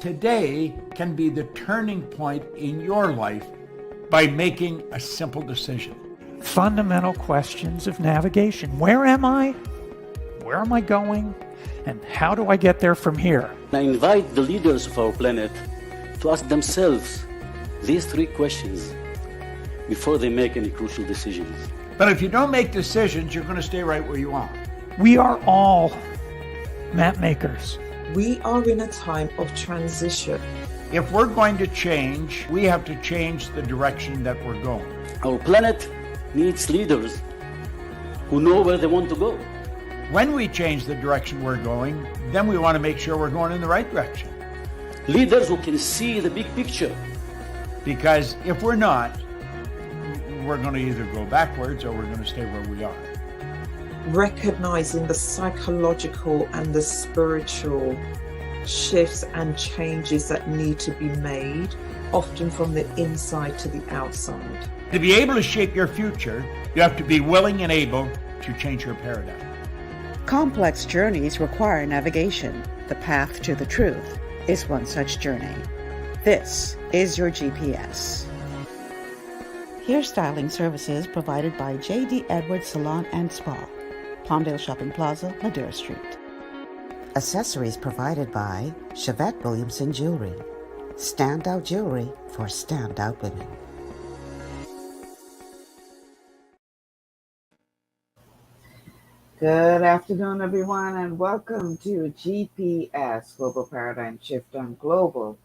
Today can be the turning point in your life by making a simple decision. Fundamental questions of navigation. Where am I? Where am I going? And how do I get there from here? I invite the leaders of our planet to ask themselves these three questions before they make any crucial decisions. But if you don't make decisions, you're going to stay right where you are. We are all map makers. We are in a time of transition. If we're going to change, we have to change the direction that we're going. Our planet needs leaders who know where they want to go. When we change the direction we're going, then we want to make sure we're going in the right direction. Leaders who can see the big picture. Because if we're not, we're going to either go backwards or we're going to stay where we are. Recognizing the psychological and the spiritual shifts and changes that need to be made, often from the inside to the outside. To be able to shape your future, you have to be willing and able to change your paradigm. Complex journeys require navigation. The path to the truth is one such journey. This is your GPS. Hairstyling services provided by J.D. Edwards Salon and Spa, Palmdale Shopping Plaza, Madera Street. Accessories provided by Chevette Williamson Jewelry. Standout jewelry for standout women. Good afternoon, everyone, and welcome to GPS Global Paradigm Shift on Global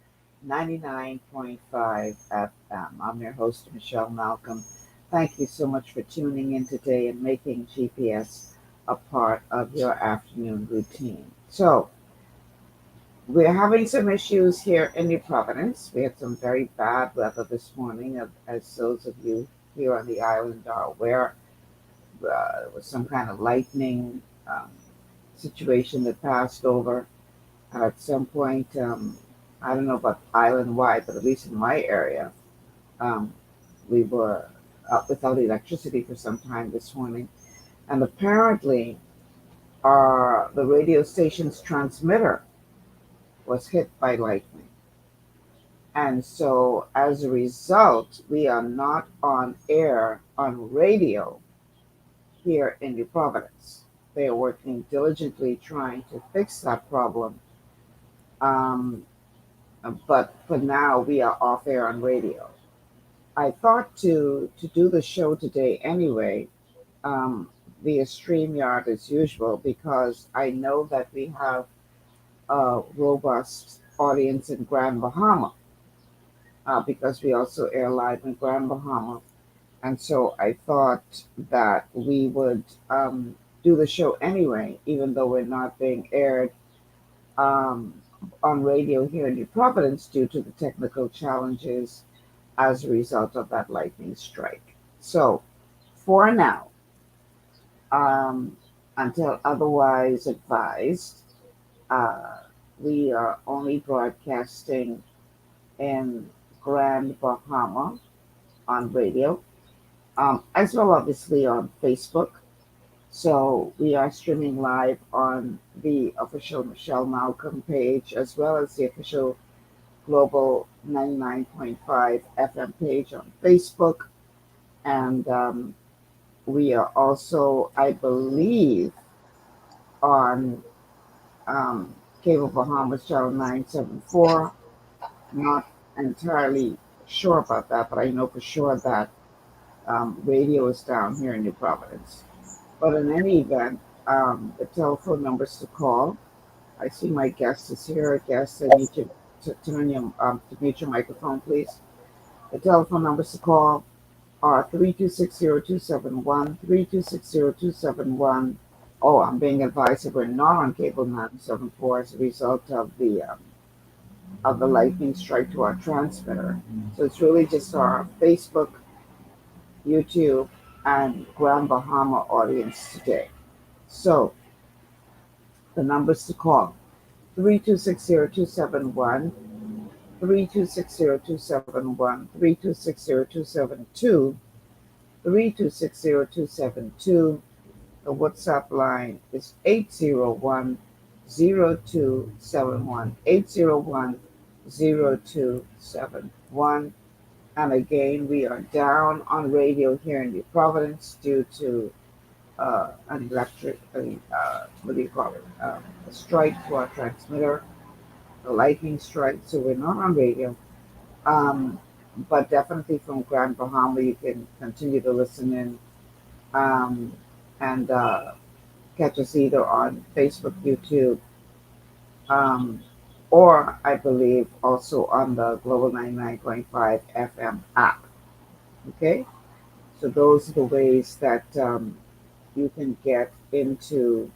99.5 FM. I'm your host, Michelle Malcolm. Thank you so much for tuning in today and making GPS a part of your afternoon routine. So, we're having some issues here in New Providence. We had some very bad weather this morning, as those of you here on the island are aware. There was some kind of lightning situation that passed over. At some point, I don't know about island-wide, but at least in my area, we were without electricity for some time this morning. And apparently, the radio station's transmitter was hit by lightning. And so, as a result, we are not on air on radio here in New Providence. They are working diligently trying to fix that problem. But for now, we are off air on radio. I thought to do the show today anyway, via StreamYard as usual, because I know that we have a robust audience in Grand Bahama, because we also air live in Grand Bahama. And so I thought that we would do the show anyway, even though we're not being aired on radio here in New Providence due to the technical challenges as a result of that lightning strike. So for now, until otherwise advised, we are only broadcasting in Grand Bahama on radio. As well, obviously, on Facebook. So we are streaming live on the official Michelle Malcolm page, as well as the official Global 99.5 FM page on Facebook. And we are also, I believe, on Cable Bahamas Channel 974. Not entirely sure about that, but I know for sure that radio is down here in New Providence. But in any event, the telephone numbers to call. I see my guest is here. Guest, I need you to turn your to mute your microphone, please. The telephone numbers to call are 3260271, 3260271. Oh, I'm being advised that we're not on cable 974 as a result of the lightning strike to our transmitter. So it's really just our Facebook, YouTube, and Grand Bahama audience today. So the numbers to call: 3260271, 3260271, 3260272, 3260272. The WhatsApp line is 801-0271, 0271. And again, we are down on radio here in New Providence due to an what do you call it? A strike to our transmitter, a lightning strike. So we're not on radio. Um, but definitely from Grand Bahama, you can continue to listen in and catch us either on Facebook, YouTube, um, or I believe also on the Global 99.5 FM app. Okay, so those are the ways that you can get into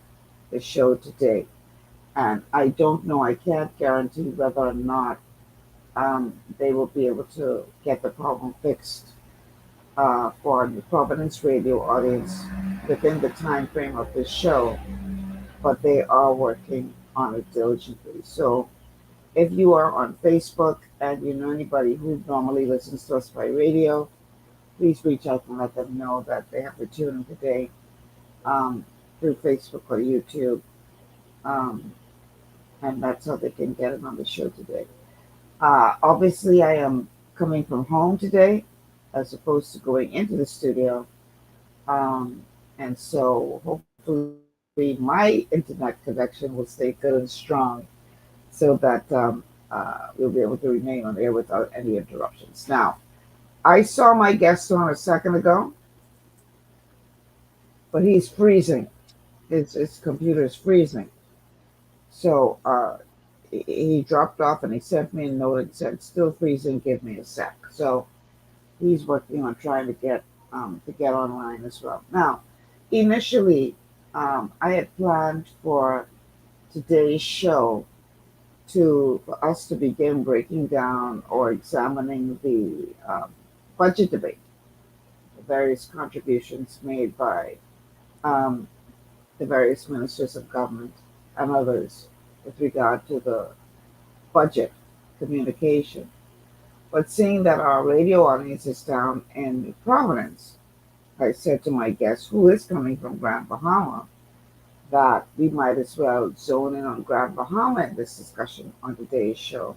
the show today. And I don't know, I can't guarantee whether or not they will be able to get the problem fixed for the Providence radio audience within the time frame of this show, but they are working on it diligently. So if you are on Facebook and you know anybody who normally listens to us by radio, please reach out and let them know that they have to tune in today through Facebook or YouTube. Um, and that's how they can get it on the show today. Obviously, I am coming from home today as opposed to going into the studio. Um, and so hopefully my internet connection will stay good and strong so that we'll be able to remain on air without any interruptions. Now, I saw my guest on a second ago, but he's freezing. His computer is freezing. So he dropped off and he sent me a note and said, "Still freezing, give me a sec." So he's working on trying to get online as well. Now, initially, I had planned for today's show for us to begin breaking down or examining the budget debate, the various contributions made by um, the various ministers of government and others with regard to the budget communication. But seeing that our radio audience is down in Providence, I said to my guest, who is coming from Grand Bahama, that we might as well zone in on Grand Bahama in this discussion on today's show.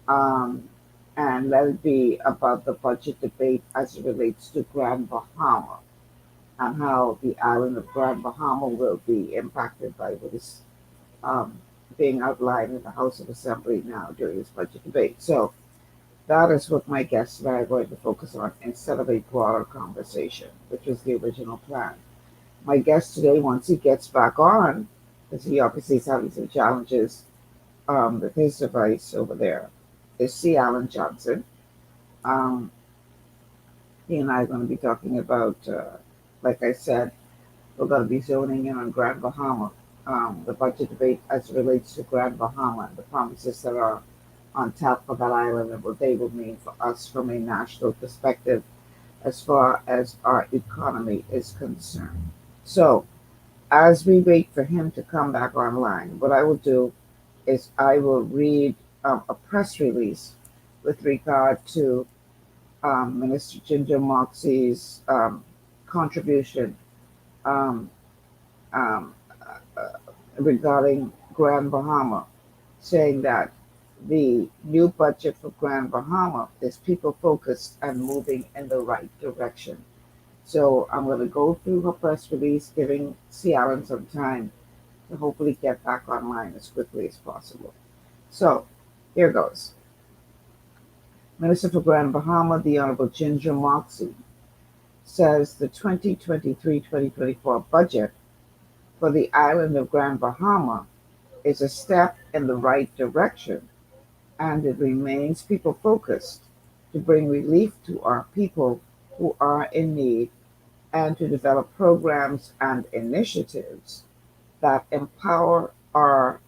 Um, and let it be about the budget debate as it relates to Grand Bahama and how the island of Grand Bahama will be impacted by what is um, being outlined in the House of Assembly now during this budget debate. So that is what my guests and I are going to focus on instead of a broader conversation, which was the original plan. My guest today, once he gets back on, because he obviously is having some challenges with his device over there, is C. Alan Johnson. Um, he and I are going to be talking about, like I said, we're going to be zoning in on Grand Bahama, the budget debate as it relates to Grand Bahama and the promises that are on tap for that island and what they will mean for us from a national perspective as far as our economy is concerned. So, as we wait for him to come back online, what I will do is I will read a press release with regard to Minister Ginger Moxie's contribution um, um, regarding Grand Bahama, saying that the new budget for Grand Bahama is people focused and moving in the right direction. So I'm going to go through her press release, giving C. Allen some time to hopefully get back online as quickly as possible. So here goes. Minister for Grand Bahama, the Honorable Ginger Moxie, says the 2023-2024 budget for the island of Grand Bahama is a step in the right direction, and it remains people focused to bring relief to our people who are in need and to develop programs and initiatives that empower our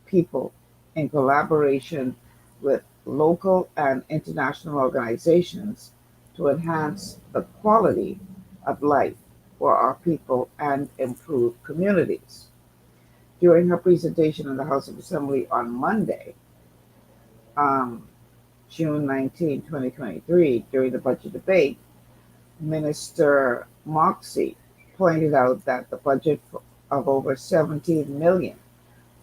people in collaboration with local and international organizations to enhance the quality of life for our people and improve communities. During her presentation in the House of Assembly on Monday, June 19, 2023, during the budget debate, Minister Moxie pointed out that the budget of over $17 million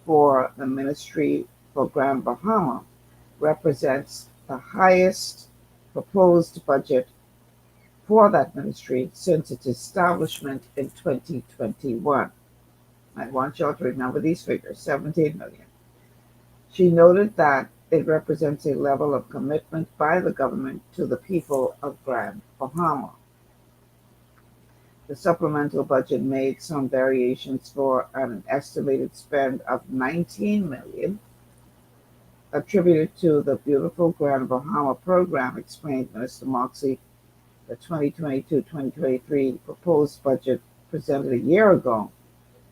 for the Ministry for Grand Bahama represents the highest proposed budget for that ministry since its establishment in 2021. I want y'all to remember these figures, 17 million. She noted that it represents a level of commitment by the government to the people of Grand Bahama. The supplemental budget made some variations for an estimated spend of 19 million attributed to the Beautiful Grand Bahama program, explained Minister Moxie. The 2022-2023 proposed budget presented a year ago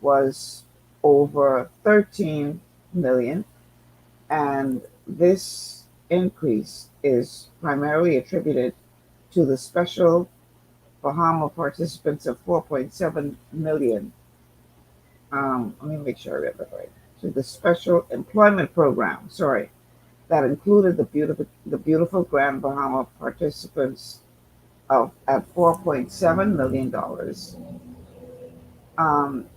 was over 13 million, and this increase is primarily attributed to the special Bahama participants of 4.7 million. Let me make sure I read that right. To the special employment program, that included the beautiful Grand Bahama participants at $4.7 million,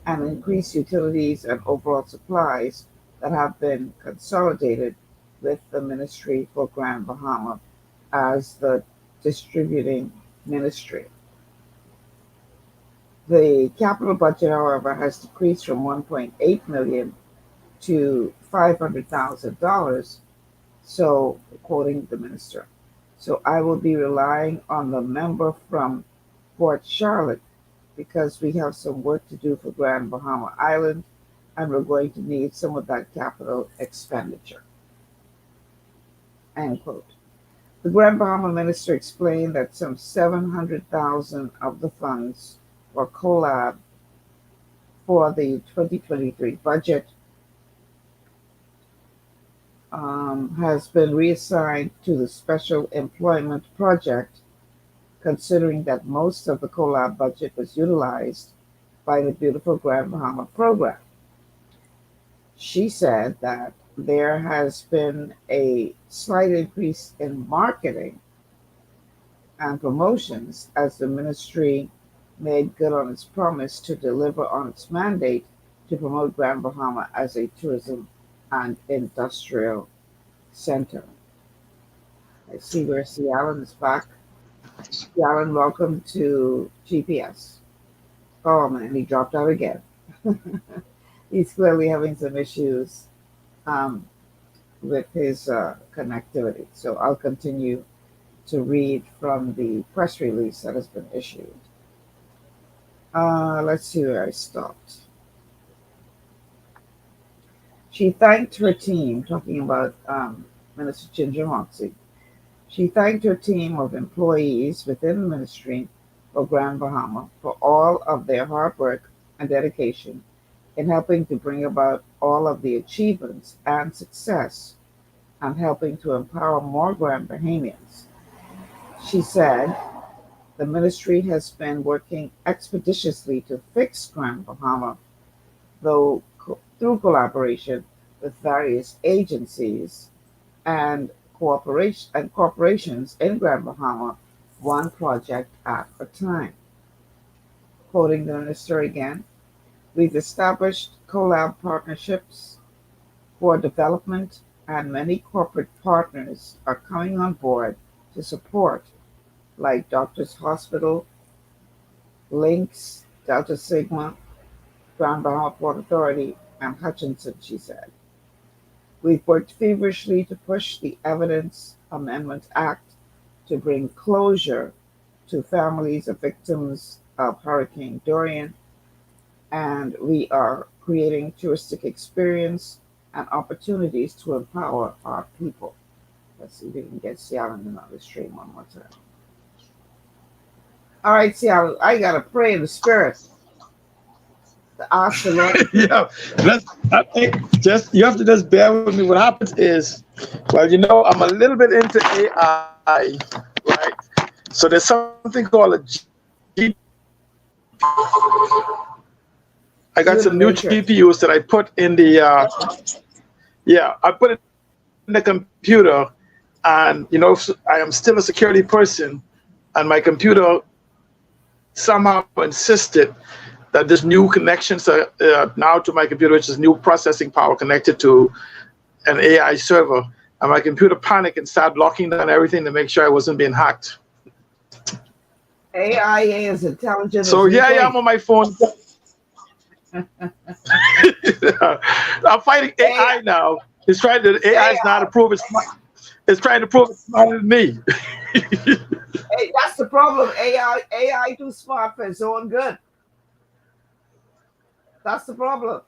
and increased utilities and overall supplies that have been consolidated with the Ministry for Grand Bahama as the distributing ministry. The capital budget, however, has decreased from 1.8 million to $500,000. So, quoting the minister, so I will be relying on the member from Port Charlotte because we have some work to do for Grand Bahama Island, and we're going to need some of that capital expenditure. End quote. The Grand Bahama minister explained that some 700,000 of the funds for collab for the 2023 budget has been reassigned to the Special Employment Project, considering that most of the collab budget was utilized by the Beautiful Grand Bahama program. She said that there has been a slight increase in marketing and promotions as the ministry made good on its promise to deliver on its mandate to promote Grand Bahama as a tourism and industrial center. I see where C. Allen is back. C. Allen, welcome to GPS. Oh man, he dropped out again. He's clearly having some issues with his connectivity. So I'll continue to read from the press release that has been issued. Let's see where I stopped. She thanked her team, talking about Minister Ginger Moxie. She thanked her team of employees within the ministry for Grand Bahama for all of their hard work and dedication in helping to bring about all of the achievements and success and helping to empower more Grand Bahamians. She said, the ministry has been working expeditiously to fix Grand Bahama, though through collaboration with various agencies and corporations in Grand Bahama, one project at a time. Quoting the minister again, we've established collab partnerships for development, and many corporate partners are coming on board to support, like Doctors Hospital, Lynx, Delta Sigma, Grand Bahama Port Authority, and Hutchinson, she said. We've worked feverishly to push the Evidence Amendment Act to bring closure to families of victims of Hurricane Dorian, and we are creating touristic experience and opportunities to empower our people. Let's see if we can get Seattle on the stream one more time. All right, Seattle, I got to pray in the spirit. Ask the Lord. I think you have to just bear with me. What happens is, well, I'm a little bit into AI, right? So there's something called a GPU. I got some new GPUs that I put in the, I put it in the computer, and I am still a security person, and my computer somehow insisted that this new connections now to my computer, which is new processing power connected to an AI server, and my computer panicked and started locking down everything to make sure I wasn't being hacked. AIA is intelligent. So as here I you am on my phone. I'm fighting AI now. It's trying to AI is not to prove it's smart. It's trying to prove it's smarter than me. Hey, that's the problem. AI too smart for its own good. That's the problem.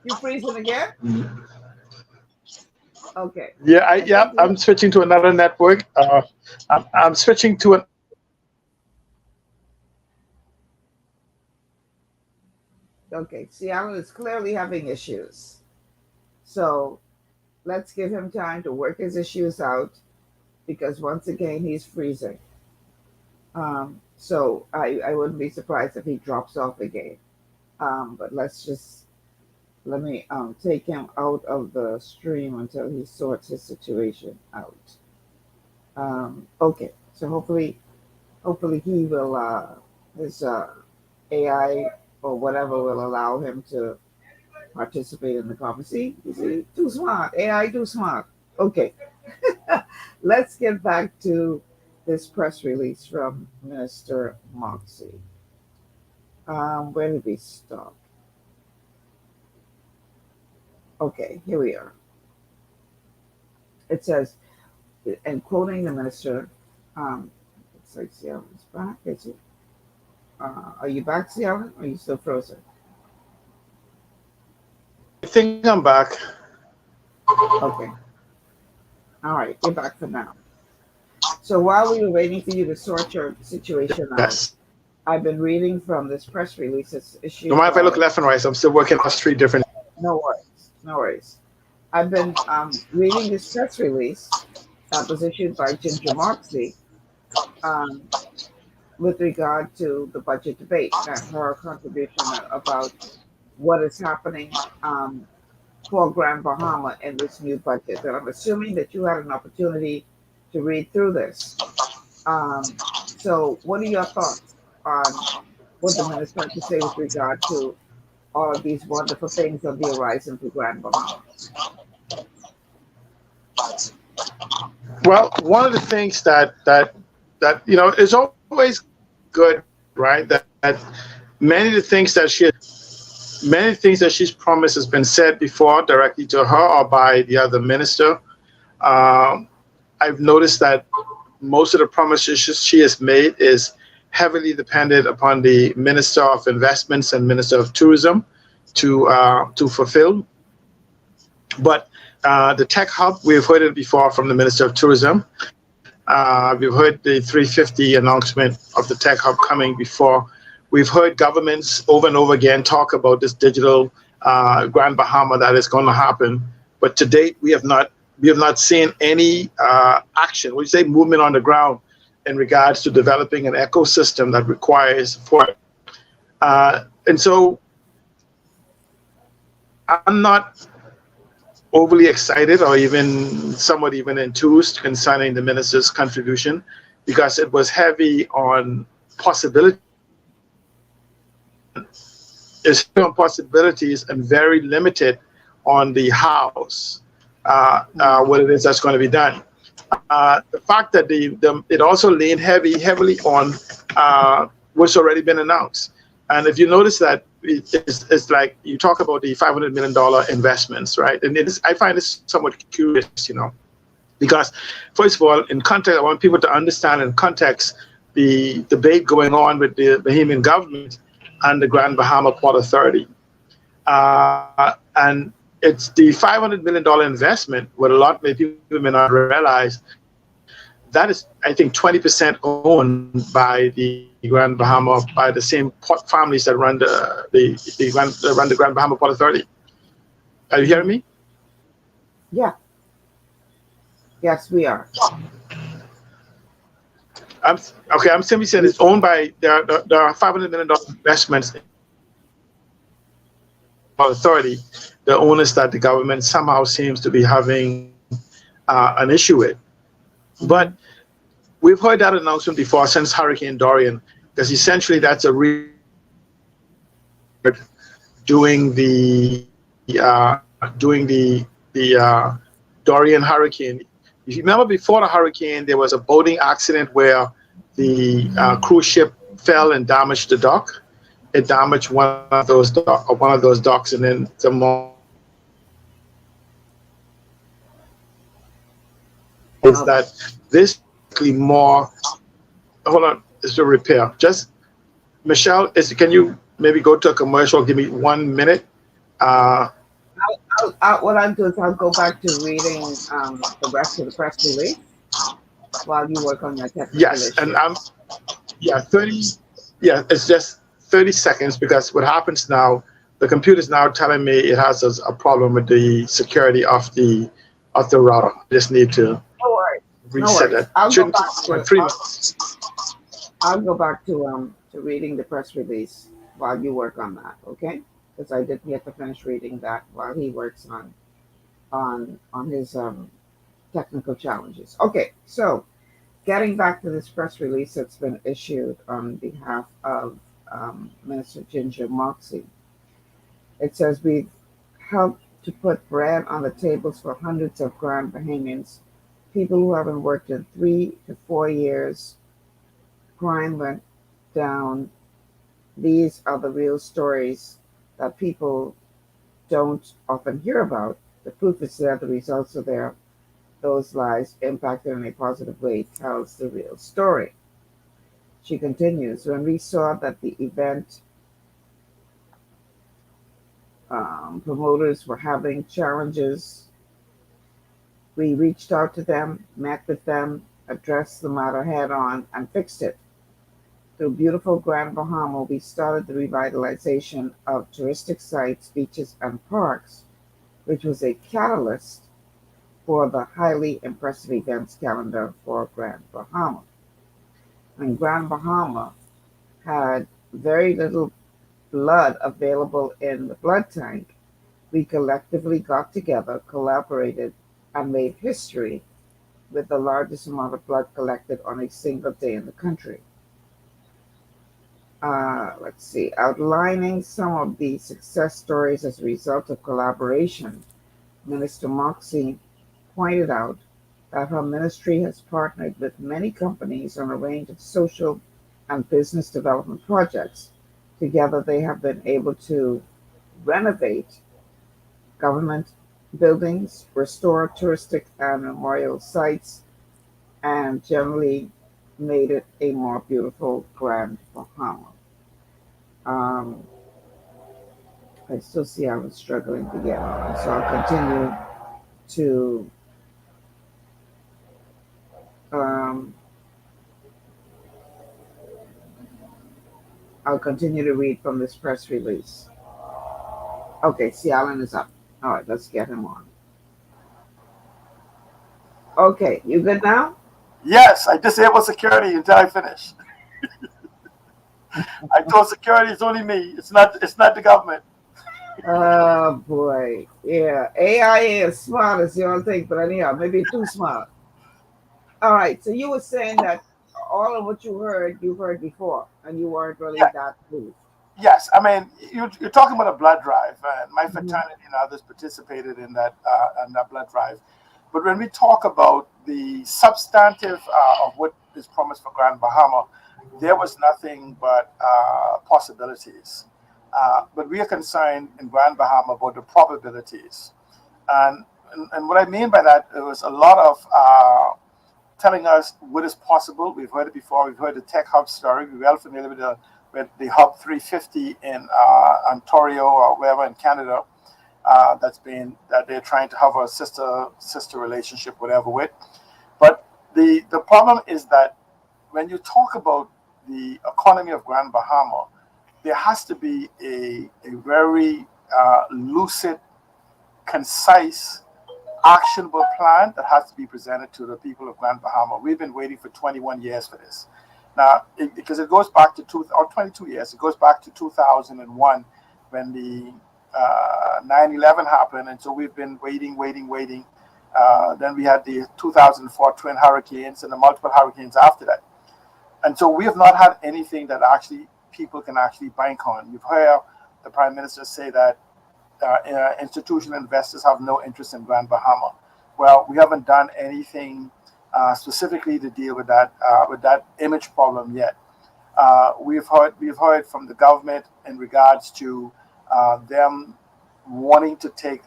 You freezing again? Okay. Yeah, I'm switching to another network. I'm switching to an. Okay, Seattle is clearly having issues. So let's give him time to work his issues out because once again, he's freezing. So I wouldn't be surprised if he drops off again. But let me take him out of the stream until he sorts his situation out. Okay, so hopefully he will, his AI or whatever will allow him to participate in the conversation. See, too smart. AI too smart. Okay. Let's get back to this press release from Minister Moxie. Where did we stop? Okay, here we are. It says, and quoting the minister, it's like Cialan's back, is it? Are you back, Cialan? Or are you still frozen? I think I'm back. Okay. All right, you're back for now. So while we were waiting for you to sort your situation out, Yes. I've been reading from this press release. It's issued. No matter if I look left and right, I'm still working on 3 different. No worries. No worries. I've been reading this press release that was issued by Ginger Moxie with regard to the budget debate and her contribution about what is happening for Grand Bahama in this new budget. And I'm assuming that you had an opportunity to read through this. So what are your thoughts on what the minister had to say with regard to all of these wonderful things on the horizon for Grand Bahama? Well, one of the things that is always good, right? That many of the things that she's promised has been said before directly to her or by the other minister. I've noticed that most of the promises she has made is heavily dependent upon the Minister of Investments and Minister of Tourism to fulfill. But the tech hub, we've heard it before from the Minister of Tourism. We've heard the 350 announcement of the tech hub coming before. We've heard governments over and over again talk about this digital Grand Bahama that is going to happen. But to date, we have not seen any action, we say movement on the ground in regards to developing an ecosystem that requires support. And so I'm not overly excited or even somewhat even enthused concerning the minister's contribution because it was heavy on possibility. It's on possibilities and very limited on the hows, what it is that's going to be done. The fact that it also leaned heavily on what's already been announced. And if you notice that it's like you talk about the $500 million investments, right? And I find this somewhat curious, because first of all, in context, I want people to understand in context the debate going on with the Bahamian government and the Grand Bahama Port Authority. And it's the $500 million investment, what a lot of people may not realize, that is, I think, 20% owned by the Grand Bahama, by the same port families that run the Grand Bahama Port Authority. Are you hearing me? Yeah. Yes, we are. I'm simply saying it's owned by, there are $500 million investments in the authority, the owners that the government somehow seems to be having an issue with. But we've heard that announcement before since Hurricane Dorian, because essentially that's a doing the Dorian hurricane. If you remember, before the hurricane, there was a boating accident where the cruise ship fell and damaged the dock. It damaged one of those docks, and then the more is that this more. Hold on, it's a repair. Just Michelle, can you maybe go to a commercial? Give me 1 minute. What I'll do is I'll go back to reading the rest of the press release while you work on your technical Yes, issue. and 30. Yeah, it's just 30 seconds because what happens now, the computer's now telling me it has a problem with the security of the router. I just need to No worries. reset it. I'll go back to reading the press release while you work on that, okay? Because I didn't get to finish reading that while he works on his technical challenges. Okay, so getting back to this press release that's been issued on behalf of Minister Ginger Moxie, it says we've helped to put bread on the tables for hundreds of Grand Bahamians, people who haven't worked in 3 to 4 years. Crime went down. These are the real stories that people don't often hear about. The proof is there, the results are there. Those lives impacted in a positive way tells the real story. She continues, when we saw that the event promoters were having challenges, we reached out to them, met with them, addressed the matter head on, and fixed it. Through beautiful Grand Bahama, we started the revitalization of touristic sites, beaches, and parks, which was a catalyst for the highly impressive events calendar for Grand Bahama. And Grand Bahama had very little blood available in the blood tank. We collectively got together, collaborated, and made history with the largest amount of blood collected on a single day in the country. Let's see, outlining some of the success stories as a result of collaboration, Minister Moxie pointed out that her ministry has partnered with many companies on a range of social and business development projects. Together, they have been able to renovate government buildings, restore touristic and memorial sites, and generally made it a more beautiful Grand Bahama. I still see I was struggling to get on, so I'll continue to read from this press release. Okay, see, Alan is up. All right, let's get him on. Okay, you good now? Yes, I disabled security until I finish. I told security it's only me. It's not the government. Oh boy, yeah. AI is smart as you all think, but anyhow, maybe too smart. All right, so you were saying that all of what you heard before, and you weren't really that moved. Yes, I mean you're talking about a blood drive, and my fraternity and others participated in that blood drive. But when we talk about the substantive of what is promised for Grand Bahama, there was nothing but possibilities. But we are concerned in Grand Bahama about the probabilities. And what I mean by that, it was a lot of telling us what is possible. We've heard it before. We've heard the Tech Hub story. We're well familiar with the Hub 350 in Ontario or wherever in Canada. That they're trying to have a sister relationship, whatever with. But the problem is that when you talk about the economy of Grand Bahama, there has to be a very lucid, concise, actionable plan that has to be presented to the people of Grand Bahama. We've been waiting for 21 years for this. Now, because it goes back to 22 years, it goes back to 2001 when the 9/11 happened, and so we've been waiting. Then we had the 2004 twin hurricanes and the multiple hurricanes after that, and so we have not had anything that actually people can actually bank on. You've heard the Prime Minister say that institutional investors have no interest in Grand Bahama. well, we haven't done anything specifically to deal with that image problem yet. We've heard from the government in regards to them wanting to take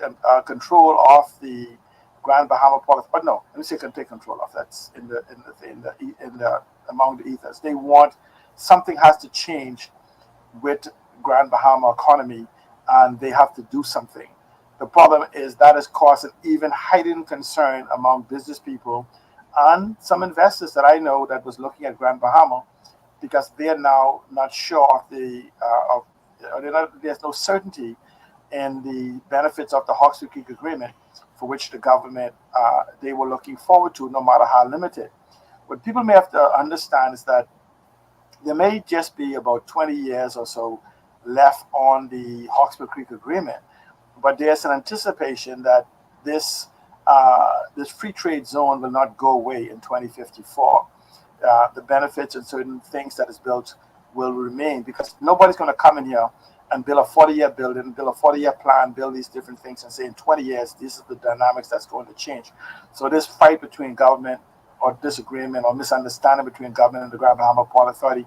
control of the Grand Bahama Port. But no, let me say can take control of that's in the among the ethers. They want something has to change with Grand Bahama economy, and they have to do something. The problem is that has caused an even heightened concern among business people and some investors that I know that was looking at Grand Bahama because they are now not sure of there's no certainty in the benefits of the Hawke's Creek Agreement, for which the government they were looking forward to, no matter how limited. What people may have to understand is that there may just be about 20 years or so left on the Hawke's Creek Agreement, but there's an anticipation that this this free trade zone will not go away in 2054. The benefits and certain things that is built will remain because nobody's going to come in here and build a 40-year building, build a 40-year plan, build these different things and say in 20 years, this is the dynamics that's going to change. So this fight between government or disagreement or misunderstanding between government and the Grand Bahama Port Authority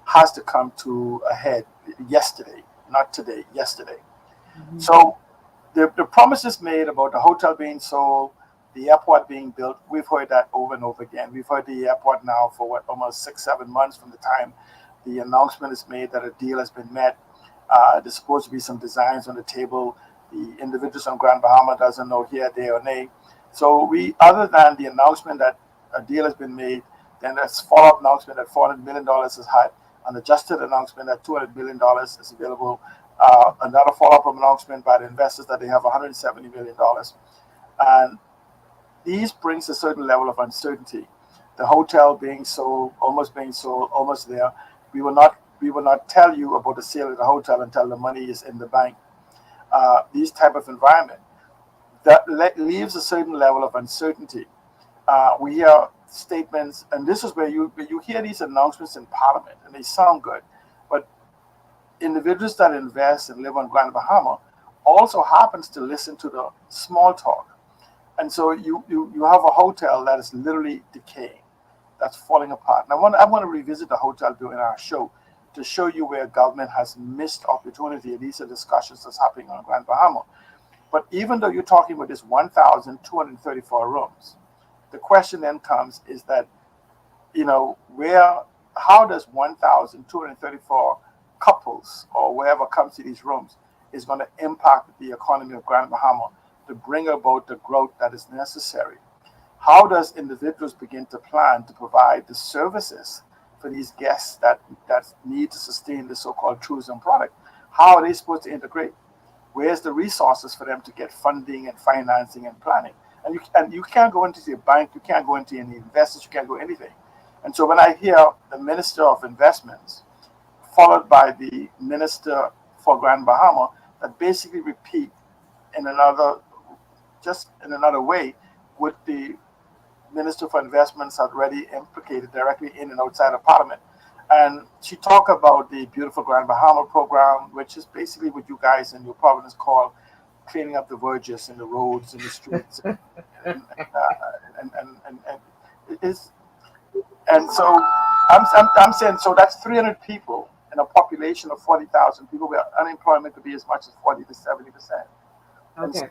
has to come to a head yesterday, not today, yesterday. Mm-hmm. So the promises made about the hotel being sold, the airport being built, we've heard that over and over again. We've heard the airport now for almost 6-7 months from the time the announcement is made that a deal has been met. There's supposed to be some designs on the table. The individuals on Grand Bahama doesn't know here, there, or nay. So other than the announcement that a deal has been made, then there's follow-up announcement that $400 million is had, an adjusted announcement that $200 million is available, another follow-up announcement by the investors that they have $170 million. And these brings a certain level of uncertainty. The hotel being sold, almost there. We will not tell you about the sale of the hotel until the money is in the bank. These type of environment that leaves a certain level of uncertainty. We hear statements, and this is where you hear these announcements in Parliament, and they sound good, but individuals that invest and live on Grand Bahama also happens to listen to the small talk. And so you have a hotel that is literally decaying, that's falling apart. And I want to revisit the hotel during our show to show you where government has missed opportunity. These are discussions that's happening on Grand Bahama. But even though you're talking about this 1,234 rooms, the question then comes is that, how does 1,234 couples or wherever comes to these rooms is going to impact the economy of Grand Bahama to bring about the growth that is necessary? How does individuals begin to plan to provide the services for these guests that need to sustain the so-called tourism product? How are they supposed to integrate? Where's the resources for them to get funding and financing and planning? And you can't go into the bank, you can't go into any investors, you can't go anything. And so when I hear the Minister of Investments followed by the Minister for Grand Bahama that basically repeat in another way what the Minister for Investments had already implicated directly in and outside of Parliament. And she talked about the Beautiful Grand Bahama program, which is basically what you guys in your province call cleaning up the verges in the roads and the streets. And so I'm saying, so that's 300 people in a population of 40,000 people where unemployment could be as much as 40 to 70%. Okay.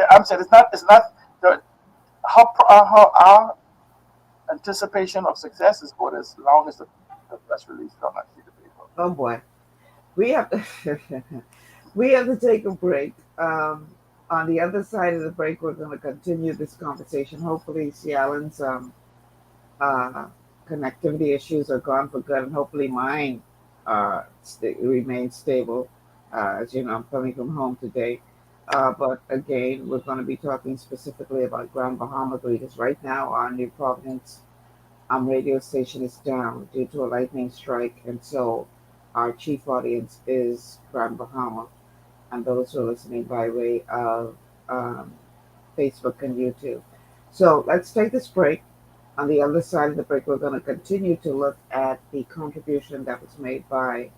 I'm saying it's not our anticipation of success is good as long as the press release don't not see the people. Oh boy, we have to take a break. On the other side of the break, we're going to continue this conversation. Hopefully, Cialan's connectivity issues are gone for good, and hopefully mine remain stable. As you know, I'm coming from home today. But again, we're going to be talking specifically about Grand Bahama because right now our New Providence radio station is down due to a lightning strike, and so our chief audience is Grand Bahama, and those who are listening by way of Facebook and YouTube. So let's take this break. On the other side of the break, we're going to continue to look at the contribution that was made by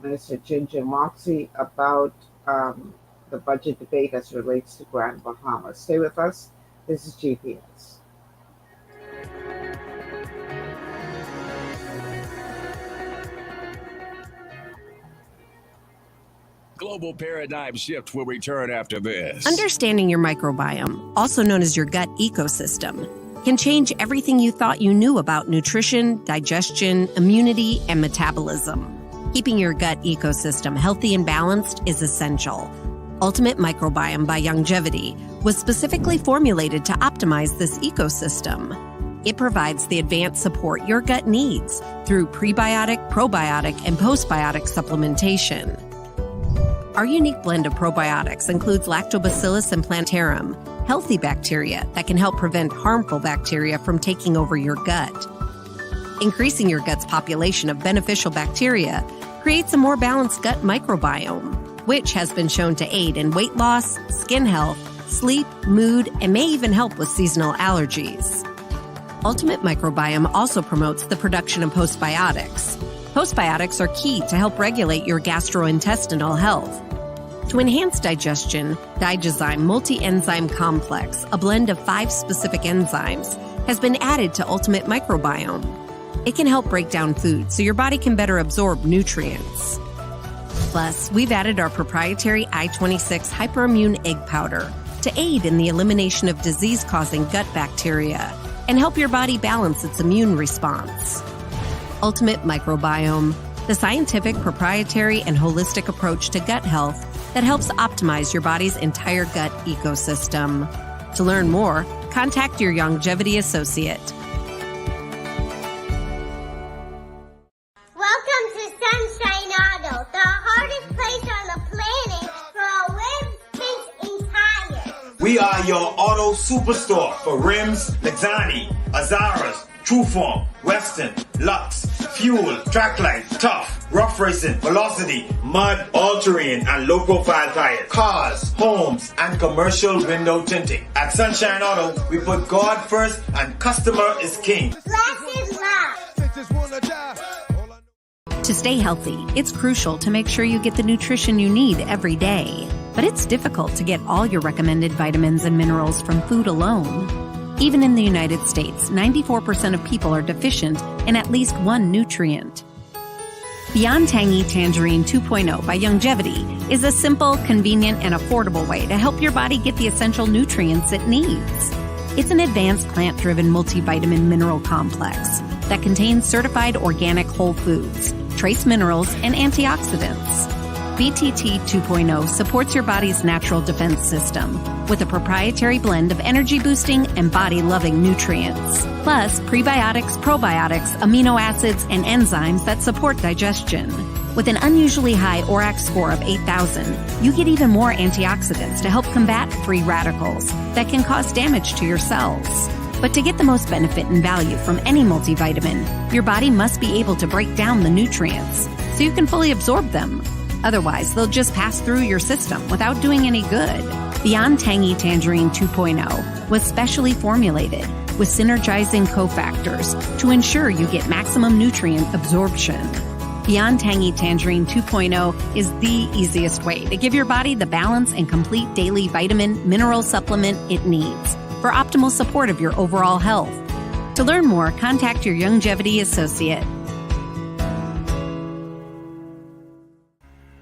Minister Ginger Moxie about the budget debate as it relates to Grand Bahama. Stay with us. This is GPS. Global paradigm shift will return after this. Understanding your microbiome, also known as your gut ecosystem, can change everything you thought you knew about nutrition, digestion, immunity, and metabolism. Keeping your gut ecosystem healthy and balanced is essential. Ultimate Microbiome by Longevity was specifically formulated to optimize this ecosystem. It provides the advanced support your gut needs through prebiotic, probiotic, and postbiotic supplementation. Our unique blend of probiotics includes Lactobacillus and Plantarum, healthy bacteria that can help prevent harmful bacteria from taking over your gut. Increasing your gut's population of beneficial bacteria creates a more balanced gut microbiome, which has been shown to aid in weight loss, skin health, sleep, mood, and may even help with seasonal allergies. Ultimate Microbiome also promotes the production of postbiotics. Postbiotics are key to help regulate your gastrointestinal health. To enhance digestion, Digizyme Multi-Enzyme Complex, a blend of 5 specific enzymes, has been added to Ultimate Microbiome. It can help break down food so your body can better absorb nutrients. Plus, we've added our proprietary I-26 Hyperimmune Egg Powder to aid in the elimination of disease-causing gut bacteria and help your body balance its immune response. Ultimate Microbiome, the scientific, proprietary, and holistic approach to gut health that helps optimize your body's entire gut ecosystem. To learn more, contact your Longevity associate. Welcome to Sunshine Auto, the hardest place on the planet for a rims, paint, and tires. We are your auto superstore for rims, Lexani, Azaras, Trueform, Western, Lux, Fuel, Tracklight, Tough, Rough Racing, Velocity, Mud, All-Terrain, and low-profile tires, cars, homes, and commercial window tinting. At Sunshine Auto, we put God first and customer is king. Glasses love. To stay healthy, it's crucial to make sure you get the nutrition you need every day. But it's difficult to get all your recommended vitamins and minerals from food alone. Even in the United States, 94% of people are deficient in at least one nutrient. Beyond Tangy Tangerine 2.0 by Longevity is a simple, convenient, and affordable way to help your body get the essential nutrients it needs. It's an advanced plant-driven multivitamin mineral complex that contains certified organic whole foods, trace minerals, and antioxidants. BTT 2.0 supports your body's natural defense system with a proprietary blend of energy-boosting and body-loving nutrients, plus prebiotics, probiotics, amino acids, and enzymes that support digestion. With an unusually high ORAC score of 8,000, you get even more antioxidants to help combat free radicals that can cause damage to your cells. But to get the most benefit and value from any multivitamin, your body must be able to break down the nutrients so you can fully absorb them. Otherwise, they'll just pass through your system without doing any good. Beyond Tangy Tangerine 2.0 was specially formulated with synergizing cofactors to ensure you get maximum nutrient absorption. Beyond Tangy Tangerine 2.0 is the easiest way to give your body the balance and complete daily vitamin mineral supplement it needs for optimal support of your overall health. To learn more, contact your Longevity associate.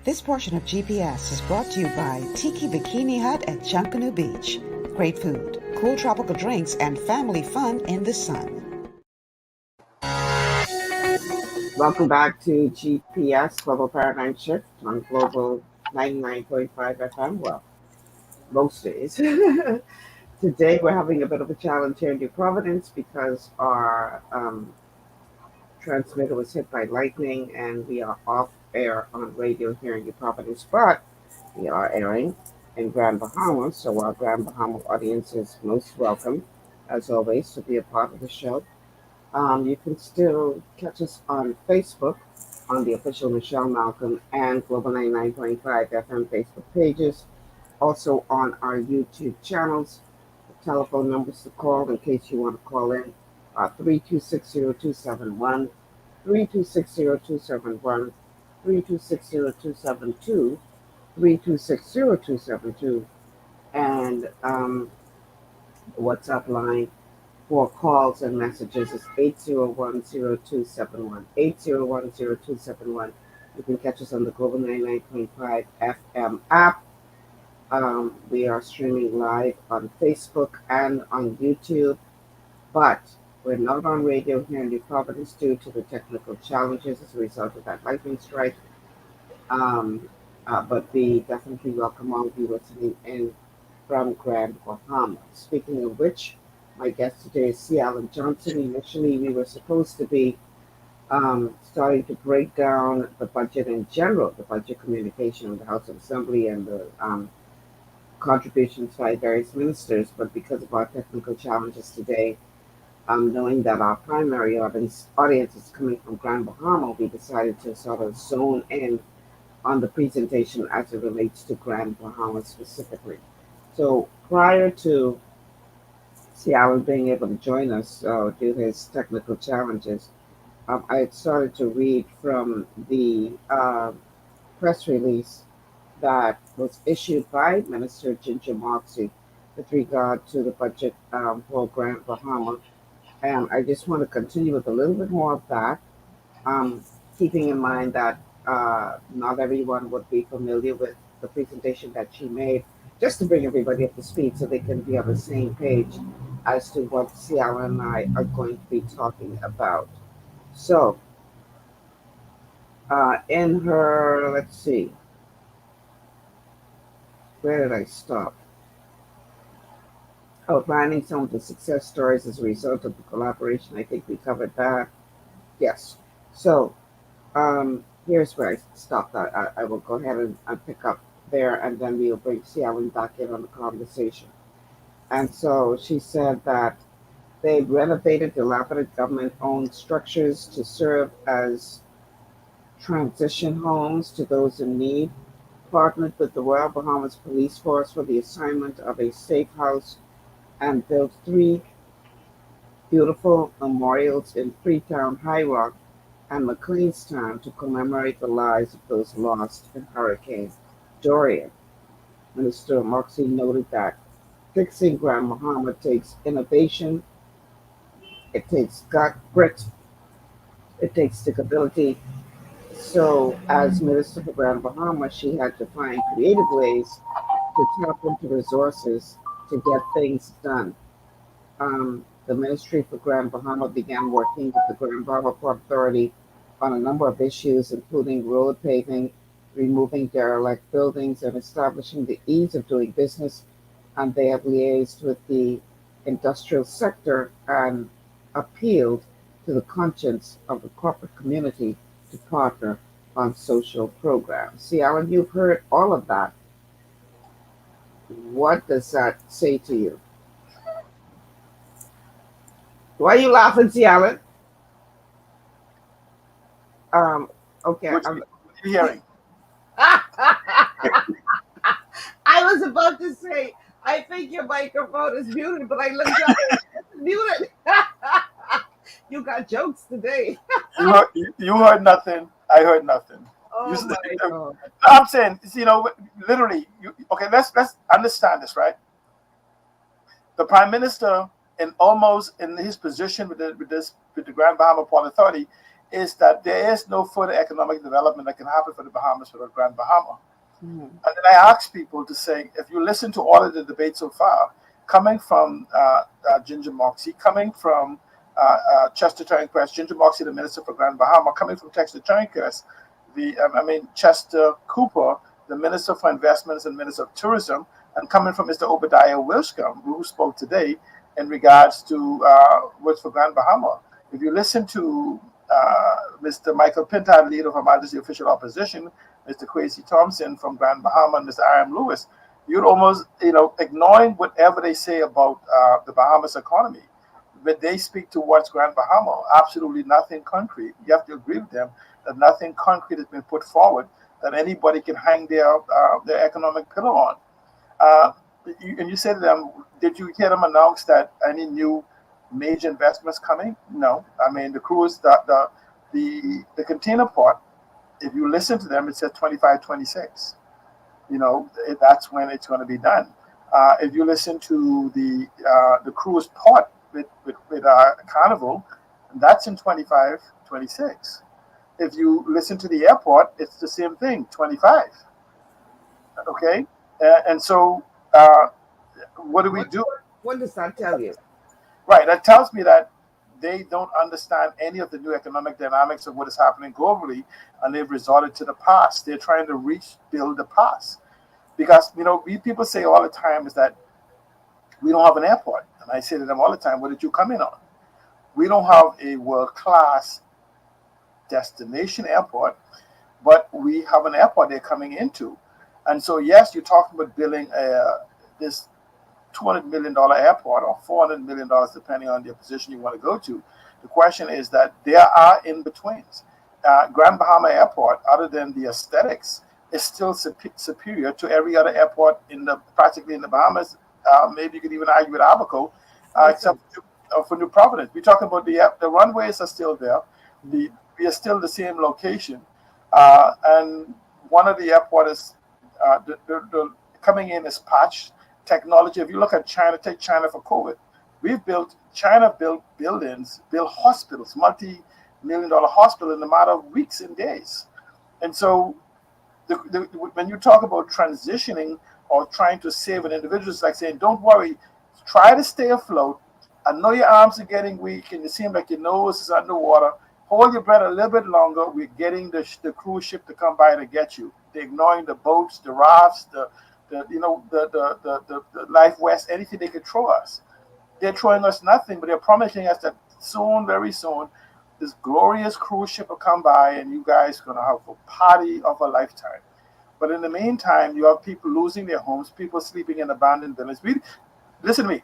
This portion of GPS is brought to you by Tiki Bikini Hut at Junkanoo Beach. Great food, cool tropical drinks, and family fun in the sun. Welcome back to GPS Global Paradigm Shift on Global 99.5 FM. Well, most days. Today we're having a bit of a challenge here in New Providence because our transmitter was hit by lightning and we are off air on radio here in New Providence, but we are airing in Grand Bahama, so our Grand Bahama audience is most welcome, as always, to be a part of the show. You can still catch us on Facebook on the official Michelle Malcolm and Global 99.5 FM Facebook pages, also on our YouTube channels. The telephone numbers to call in case you want to call in are 3260271, 3260271, 3260272, 3260272, and WhatsApp line for calls and messages is 8010271. 8010271. You can catch us on the Global 99.5 FM app. We are streaming live on Facebook and on YouTube, but we're not on radio here in New Providence due to the technical challenges as a result of that lightning strike. Um, but we definitely welcome all of you listening in from Grand Bahama. Speaking of which, my guest today is C. Alan Johnson. Initially, we were supposed to be starting to break down the budget in general, the budget communication of the House of Assembly and the contributions by various ministers, but because of our technical challenges today, knowing that our primary audience is coming from Grand Bahama, we decided to sort of zone in on the presentation as it relates to Grand Bahama specifically. So prior to C. Alan being able to join us due to his technical challenges, I had started to read from the press release that was issued by Minister Ginger Moxie with regard to the budget for Grand Bahama. And I just want to continue with a little bit more of that, um, keeping in mind that not everyone would be familiar with the presentation that she made, just to bring everybody up to speed so they can be on the same page as to what Ciara and I are going to be talking about. So, in her, let's see, where did I stop? Outlining some of the success stories as a result of the collaboration. I think we covered that. Yes. So, here's where I stopped. I will go ahead and pick up there, and then we'll bring C. Ellen back in on the conversation. And so she said that they renovated dilapidated government-owned structures to serve as transition homes to those in need, partnered with the Royal Bahamas Police Force for the assignment of a safe house, and built 3 beautiful memorials in Freetown, High Rock, and McLeanstown to commemorate the lives of those lost in Hurricane Dorian. Minister Moxie noted that fixing Grand Bahama takes innovation, it takes grit, it takes stickability. So, as Minister for Grand Bahama, she had to find creative ways to tap into resources to get things done. The Ministry for Grand Bahama began working with the Grand Bahama Port Authority on a number of issues, including road paving, removing derelict buildings, and establishing the ease of doing business. And they have liaised with the industrial sector and appealed to the conscience of the corporate community to partner on social programs. See, Alan, you've heard all of that. What does that say to you? Why are you laughing, C. Alan? Okay. What are you hearing? I was about to say, I think your microphone is muted, but I looked up and it's muted. You got jokes today. You heard nothing. I heard nothing. Oh my God. I'm saying, literally. Okay, let's understand this, right? The Prime Minister, in his position with the Grand Bahama Port Authority, is that there is no further economic development that can happen for the Bahamas without Grand Bahama. Mm-hmm. And then I ask people to say, if you listen to all of the debate so far, coming from Ginger Moxie, coming from Chester Turnquest, Ginger Moxie, the Minister for Grand Bahama, coming from Chester Turnquest, Chester Cooper, the Minister for Investments and Minister of Tourism, and coming from Mr. Obadiah Wilscombe, who spoke today in regards to what's for Grand Bahama. If you listen to Mr. Michael Pintar, leader of Her Majesty's Official Opposition, Mr. Kwesi Thompson from Grand Bahama, and Mr. I.M. Lewis, you'd almost, ignoring whatever they say about the Bahamas economy, but they speak towards Grand Bahama, absolutely nothing concrete. You have to agree with them that nothing concrete has been put forward that anybody can hang their economic pillar on. And you said to them, did you hear them announce that any new major investments coming? No. I mean, the cruise, the container port, if you listen to them, it says 25, 26. that's when it's going to be done. If you listen to the cruise port with Carnival, that's in 25, 26. If you listen to the airport, it's the same thing, 25. Okay, and so what do we do? What does that tell you? Right, that tells me that they don't understand any of the new economic dynamics of what is happening globally, and they've resorted to the past. They're trying to rebuild the past because we people say all the time is that we don't have an airport, and I say to them all the time, "What did you come in on?" We don't have a world-class destination airport, but we have an airport they're coming into. And so, yes, you're talking about building this $200 million airport or $400 million, depending on the position you want to go to. The question is that there are in-betweens. Grand Bahama Airport, other than the aesthetics, is still superior to every other airport practically in the Bahamas. Maybe you could even argue with Abaco, except for New Providence. We're talking about the runways are still there. We are still the same location. And one of the airport is the coming in is patch technology. If you look at China, take China for COVID. China built buildings, built hospitals, multi-million-dollar hospital in a matter of weeks and days. And so when you talk about transitioning or trying to save an individual, it's like saying, don't worry, try to stay afloat. I know your arms are getting weak and you seem like your nose is underwater. Hold your breath a little bit longer. We're getting the cruise ship to come by to get you. They're ignoring the boats, the rafts, the life vest, anything they could throw us. They're throwing us nothing, but they're promising us that soon, very soon, this glorious cruise ship will come by and you guys are going to have a party of a lifetime. But in the meantime, you have people losing their homes, people sleeping in abandoned buildings. Listen to me.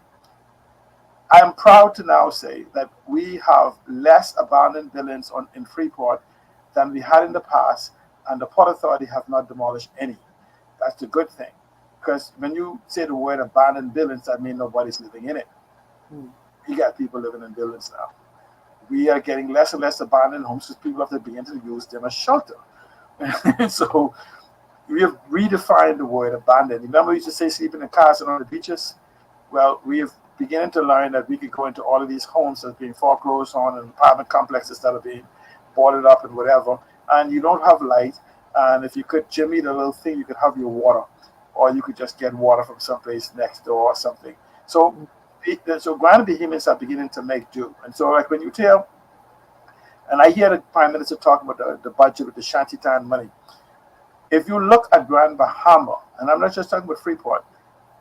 I am proud to now say that we have less abandoned buildings in Freeport than we had in the past, and the Port Authority have not demolished any. That's the good thing. Because when you say the word abandoned buildings, that means nobody's living in it. You got people living in buildings now. We are getting less and less abandoned homes because people have to begin to use them as shelter. So we have redefined the word abandoned. Remember we used to say sleeping in cars and on the beaches? Well, we have beginning to learn that we could go into all of these homes that are being foreclosed on and apartment complexes that are being boarded up and whatever, and you don't have light, and if you could jimmy the little thing, you could have your water, or you could just get water from someplace next door or something. So grand behemoths are beginning to make do. And so like when you tell, and I hear the Prime Minister talking about the budget with the shantytown money, if you look at Grand Bahama, and I'm not just talking about Freeport,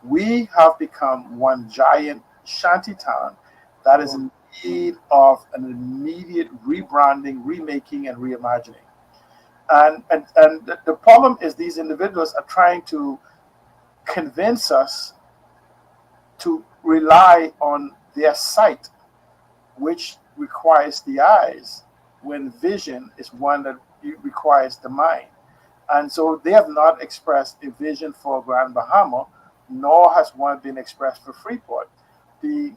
we have become one giant shantytown that is in need of an immediate rebranding, remaking, and reimagining. And the problem is these individuals are trying to convince us to rely on their sight, which requires the eyes, when vision is one that requires the mind. And so they have not expressed a vision for Grand Bahama, nor has one been expressed for Freeport. The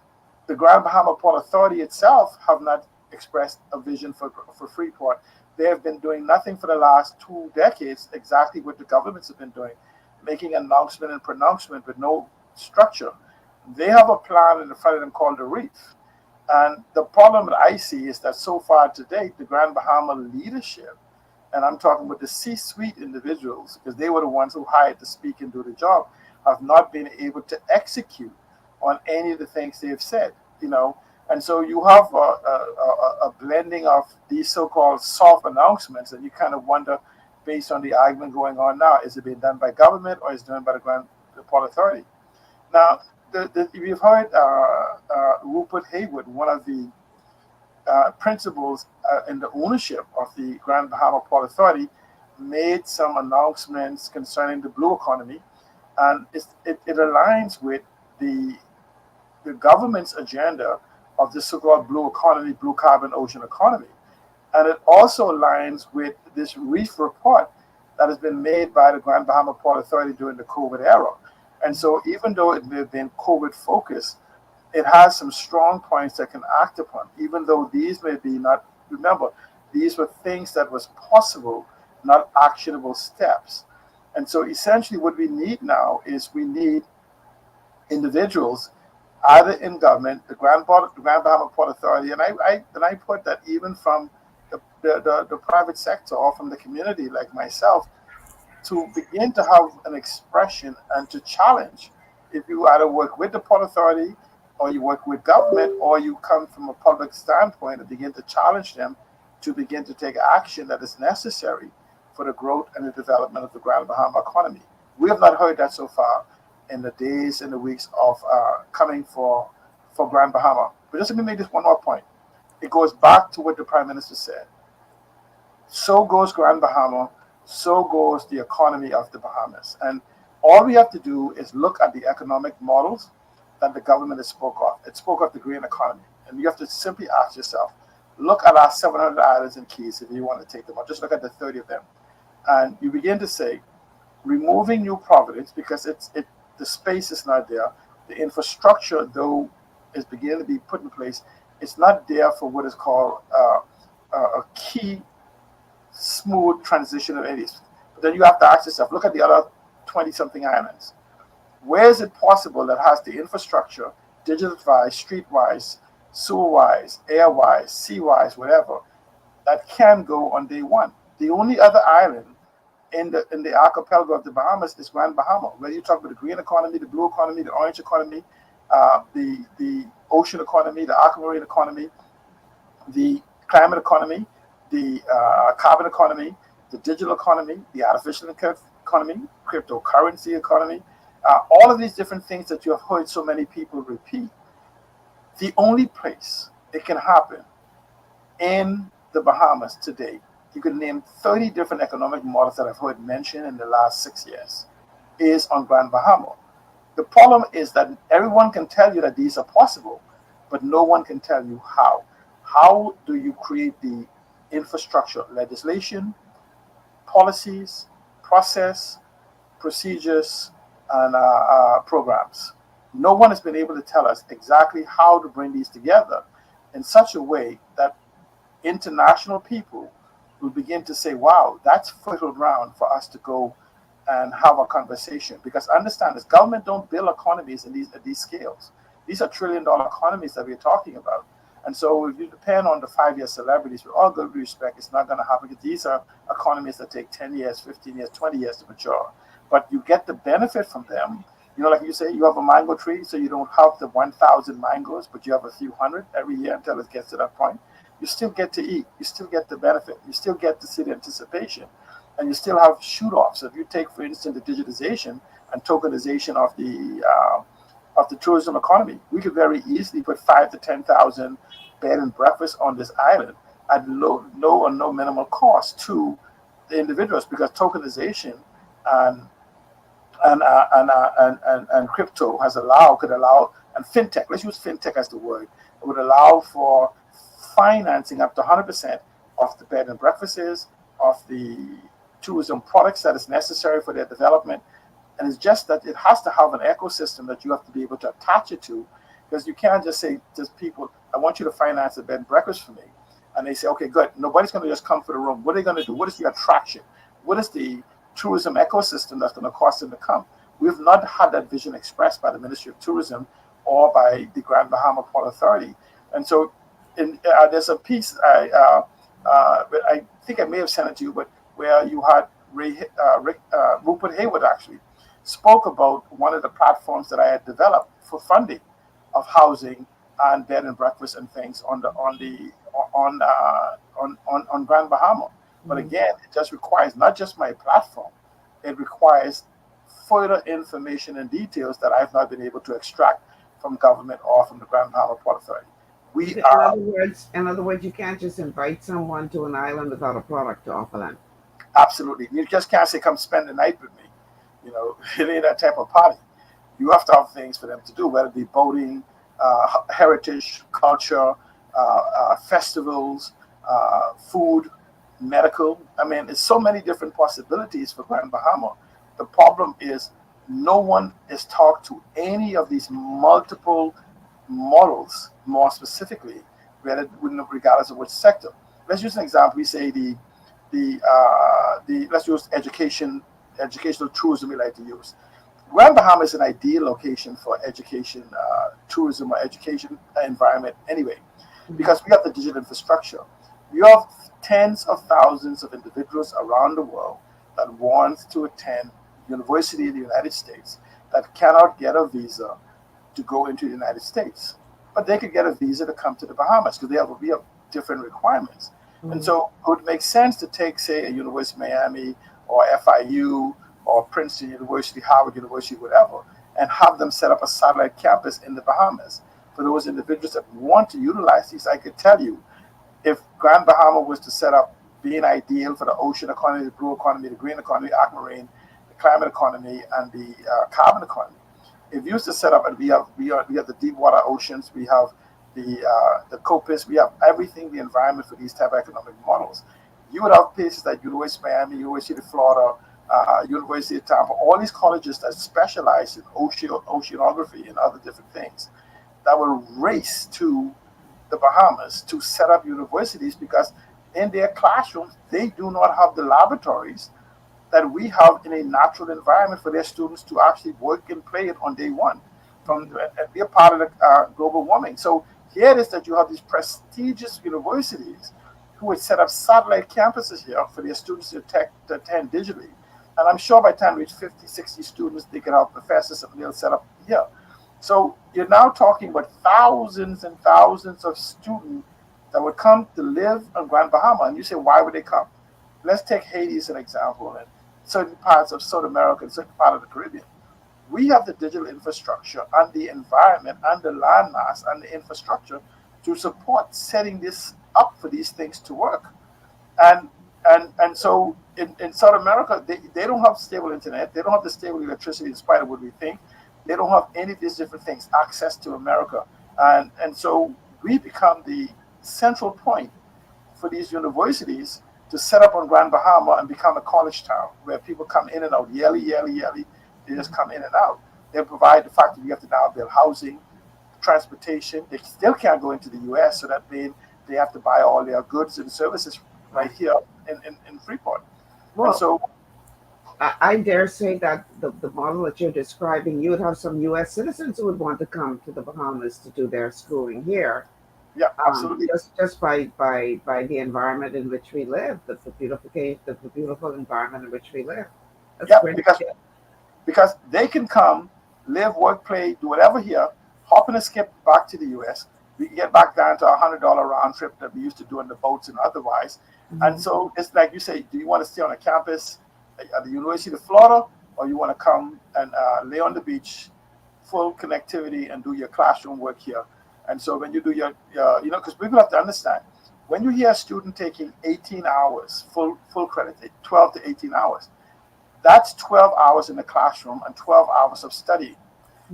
Grand Bahama Port Authority itself have not expressed a vision for Freeport. They have been doing nothing for the last 2 decades, exactly what the governments have been doing, making announcement and pronouncement with no structure. They have a plan in front of them called the Reef. And the problem that I see is that so far to date, the Grand Bahama leadership, and I'm talking about the C-suite individuals, because they were the ones who hired to speak and do the job, have not been able to execute on any of the things they've said, And so you have a blending of these so-called soft announcements, and you kind of wonder, based on the argument going on now, is it being done by government or is it done by the Port Authority? Now, we've heard Rupert Haywood, one of the principals in the ownership of the Grand Bahama Port Authority, made some announcements concerning the blue economy, and it aligns with the government's agenda of the so-called blue economy, blue carbon ocean economy. And it also aligns with this Reef report that has been made by the Grand Bahama Port Authority during the COVID era. And so even though it may have been COVID focused, it has some strong points that can act upon, even though these may be not, remember, these were things that was possible, not actionable steps. And so essentially what we need now is we need individuals either in government, the Grand Bahama Port Authority, and I put that even from the private sector or from the community like myself, to begin to have an expression and to challenge. If you either work with the Port Authority or you work with government or you come from a public standpoint and begin to challenge them to begin to take action that is necessary for the growth and the development of the Grand Bahama economy. We have not heard that so far in the days and the weeks of coming for Grand Bahama. But just let me make this one more point. It goes back to what the Prime Minister said. So goes Grand Bahama, so goes the economy of the Bahamas. And all we have to do is look at the economic models that the government has spoke of. It spoke of the green economy. And you have to simply ask yourself, look at our 700 islands and keys if you want to take them, or just look at the 30 of them. And you begin to say, removing New Providence, because the space is not there, the infrastructure, though, is beginning to be put in place, it's not there for what is called a key smooth transition of areas. But then you have to ask yourself, look at the other 20-something islands. Where is it possible that has the infrastructure, digital-wise, street-wise, sewer-wise, air-wise, sea-wise, whatever, that can go on day one? The only other island in the archipelago of the Bahamas is Grand Bahama. Whether you talk about the green economy, the blue economy, the orange economy, the ocean economy, the aquamarine economy, the climate economy, the carbon economy, the digital economy, the artificial economy, cryptocurrency economy, all of these different things that you have heard so many people repeat. The only place it can happen in the Bahamas today, you can name 30 different economic models that I've heard mentioned in the last 6 years, is on Grand Bahama. The problem is that everyone can tell you that these are possible, but no one can tell you how. How do you create the infrastructure, legislation, policies, process, procedures, and programs? No one has been able to tell us exactly how to bring these together in such a way that international people will begin to say, wow, that's fertile ground for us to go and have a conversation. Because understand this, government don't build economies at these scales. These are trillion-dollar economies that we're talking about. And so if you depend on the 5-year celebrities, with all good respect, it's not going to happen, because these are economies that take 10 years, 15 years, 20 years to mature. But you get the benefit from them. You know, like you say, you have a mango tree, so you don't have the 1,000 mangoes, but you have a few hundred every year until it gets to that point. You still get to eat. You still get the benefit. You still get to see the anticipation. And you still have shoot-offs. If you take, for instance, the digitization and tokenization of the tourism economy, we could very easily put 5,000 to 10,000 bed and breakfast on this island at low or no minimal cost to the individuals, because tokenization and crypto could allow, and fintech, let's use fintech as the word, it would allow for financing up to 100% of the bed and breakfasts, of the tourism products that is necessary for their development. And it's just that it has to have an ecosystem that you have to be able to attach it to, because you can't just say to people, I want you to finance a bed and breakfast for me. And they say, okay, good. Nobody's going to just come for the room. What are they going to do? What is the attraction? What is the tourism ecosystem that's going to cost them to come? We've not had that vision expressed by the Ministry of Tourism or by the Grand Bahama Port Authority. And so there's a piece, I think I may have sent it to you, but where you had Rupert Hayward actually spoke about one of the platforms that I had developed for funding of housing and bed and breakfast and things on Grand Bahama. But again, it just requires not just my platform; it requires further information and details that I've not been able to extract from government or from the Grand Bahama Port Authority. In other words, you can't just invite someone to an island without a product to offer them. Absolutely, you just can't say, "Come spend the night with me." You know, it ain't that type of party. You have to have things for them to do, whether it be boating, heritage, culture, festivals, food, medical. I mean, there's so many different possibilities for Grand Bahama. The problem is no one is talked to any of these multiple models more specifically, regardless of which sector. Let's use an example. We say the let's use education educational tourism we like to use. Grand Bahama is an ideal location for education, tourism, or education environment anyway, because we have the digital infrastructure. You have tens of thousands of individuals around the world that want to attend university in the United States that cannot get a visa to go into the United States, but they could get a visa to come to the Bahamas because we have different requirements. And so it would make sense to take, say, a University of Miami or FIU or Princeton University, Harvard University, whatever, and have them set up a satellite campus in the Bahamas for those individuals that want to utilize these. I could tell you, if Grand Bahama was to set up, being ideal for the ocean economy, the blue economy, the green economy, aquamarine, the climate economy, and the carbon economy. If you used to set up, and we have the deep water oceans, we have the COPIS, we have everything, the environment for these type of economic models. You would have places like University of Miami, University of Florida, University of Tampa, all these colleges that specialize in oceanography and other different things that will race to the Bahamas to set up universities, because in their classrooms, they do not have the laboratories that we have in a natural environment for their students to actually work and play it on day one, be a part of the global warming. So here it is that you have these prestigious universities who would set up satellite campuses here for their students to attend digitally. And I'm sure by the time we reach 50, 60 students, they can have professors and they'll set up here. So you're now talking about thousands and thousands of students that would come to live on Grand Bahama. And you say, why would they come? Let's take Haiti as an example, and certain parts of South America and certain part of the Caribbean. We have the digital infrastructure and the environment and the landmass and the infrastructure to support setting this up for these things to work. And so in South America, they don't have stable internet. They don't have the stable electricity in spite of what we think. They don't have any of these different things, access to America. And so we become the central point for these universities to set up on Grand Bahama and become a college town where people come in and out, yearly. They just come in and out. They provide the fact that we have to now build housing, transportation. They still can't go into the U.S., so that means they have to buy all their goods and services right here in Freeport. Well, and so I dare say that the model that you're describing, you would have some U.S. citizens who would want to come to the Bahamas to do their schooling here. Yeah, absolutely. Just by the environment in which we live, the beautiful environment in which we live. That's because they can come, live, work, play, do whatever here, hop in a skip back to the U.S. We can get back down to $100 round trip that we used to do on the boats and otherwise. And so it's like you say, do you want to stay on a campus at the University of Florida, or you want to come and lay on the beach, full connectivity, and do your classroom work here? And so when you do your because people have to understand, when you hear a student taking 18 hours, full credit, 12 to 18 hours, that's 12 hours in the classroom and 12 hours of study.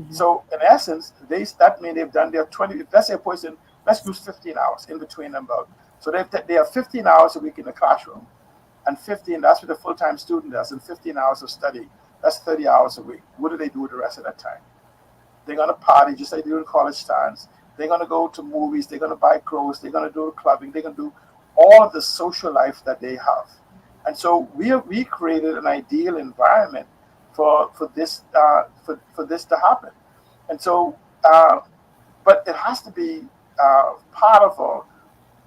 So in essence, that means they've done their 20, let's say a person, let's use 15 hours in between them both. So they have 15 hours a week in the classroom, and 15, that's what a full-time student does, and 15 hours of study. That's 30 hours a week. What do they do with the rest of that time? They're going to party just like they do in college towns. They're going to go to movies. They're going to buy clothes. They're going to do clubbing. They're going to do all of the social life that they have. And so we created an ideal environment for this to happen. And so, but it has to be part of a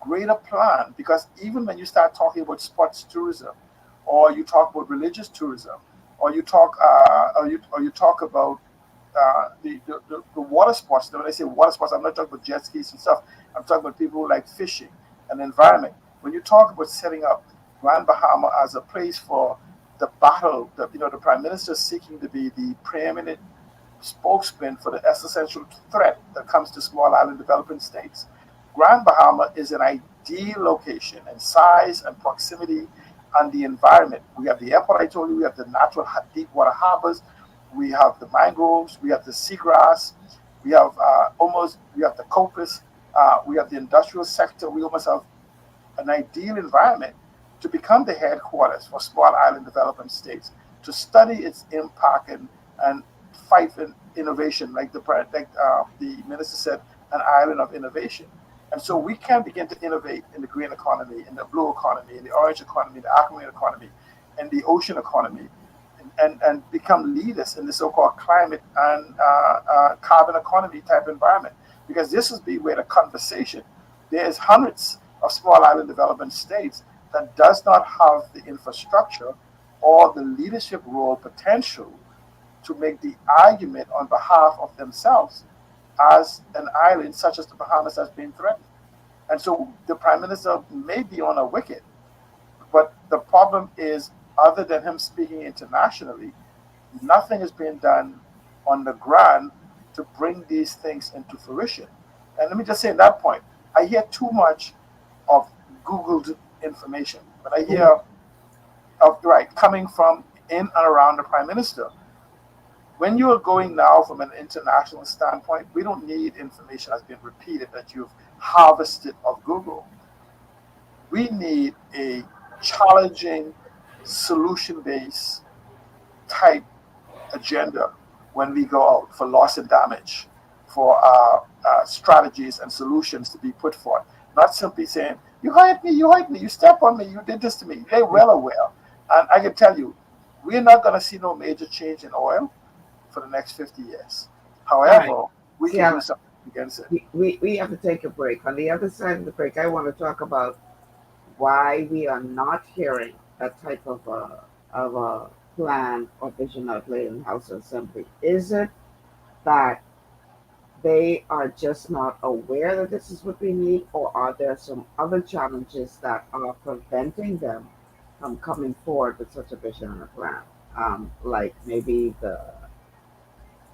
greater plan, because even when you start talking about sports tourism, or you talk about religious tourism, or you talk about the water sports. When I say water sports, I'm not talking about jet skis and stuff. I'm talking about people who like fishing and the environment. When you talk about setting up Grand Bahama as a place for the battle, the Prime Minister seeking to be the preeminent spokesman for the existential threat that comes to small island developing states, Grand Bahama is an ideal location in size and proximity and the environment. We have the airport, I told you, we have the natural deep water harbors, we have the mangroves, we have the seagrass, we have the coppice, we have the industrial sector. We almost have an ideal environment to become the headquarters for small island development states, to study its impact and fight for innovation, like the minister said, an island of innovation. And so we can begin to innovate in the green economy, in the blue economy, in the orange economy, the aquamarine economy, and the ocean economy, and become leaders in the so-called climate and carbon economy type environment. Because this is where the conversation, there's hundreds of small island development states that does not have the infrastructure or the leadership role potential to make the argument on behalf of themselves as an island such as the Bahamas has been threatened. And so the Prime Minister may be on a wicket, but the problem is, other than him speaking internationally, nothing is being done on the ground to bring these things into fruition. And let me just say at that point, I hear too much of Googled information, but I hear coming from in and around the Prime Minister. When you are going now from an international standpoint, we don't need information that's been repeated that you've harvested of Google. We need a challenging, solution-based type agenda when we go out for loss and damage, for strategies and solutions to be put forth. Not simply saying, you hired me, you stepped on me, you did this to me. They're well aware. And I can tell you, we're not going to see no major change in oil for the next 50 years. However, we can do something against it. We have to take a break. On the other side of the break, I want to talk about why we are not hearing that type of a plan or vision outlaid in House Assembly. Is it that they are just not aware that this is what we need, or are there some other challenges that are preventing them from coming forward with such a vision and a plan? Like maybe the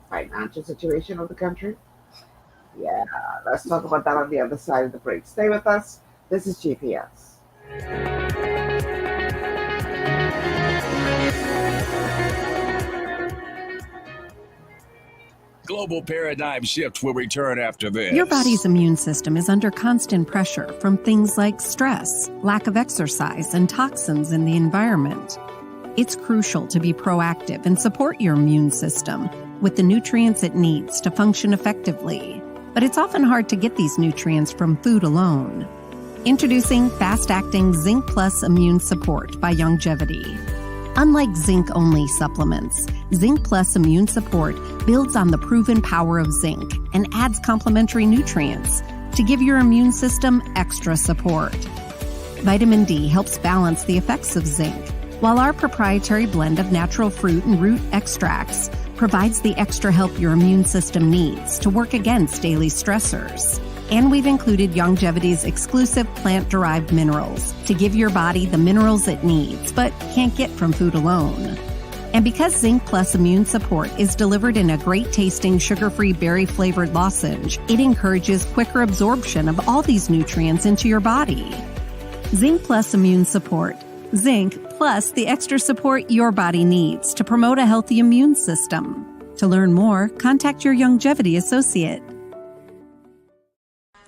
financial situation of the country? Yeah, let's talk about that on the other side of the break. Stay with us. This is GPS. Global paradigm shift will return after this. Your body's immune system is under constant pressure from things like stress, lack of exercise, and toxins in the environment. It's crucial to be proactive and support your immune system with the nutrients it needs to function effectively. But it's often hard to get these nutrients from food alone. Introducing fast-acting Zinc Plus Immune Support by Longevity. Unlike zinc-only supplements, Zinc Plus Immune Support builds on the proven power of zinc and adds complementary nutrients to give your immune system extra support. Vitamin D helps balance the effects of zinc, while our proprietary blend of natural fruit and root extracts provides the extra help your immune system needs to work against daily stressors. And we've included Longevity's exclusive plant-derived minerals to give your body the minerals it needs but can't get from food alone. And because Zinc Plus Immune Support is delivered in a great-tasting sugar-free berry-flavored lozenge, it encourages quicker absorption of all these nutrients into your body. Zinc Plus Immune Support. Zinc plus the extra support your body needs to promote a healthy immune system. To learn more, contact your Longevity associate.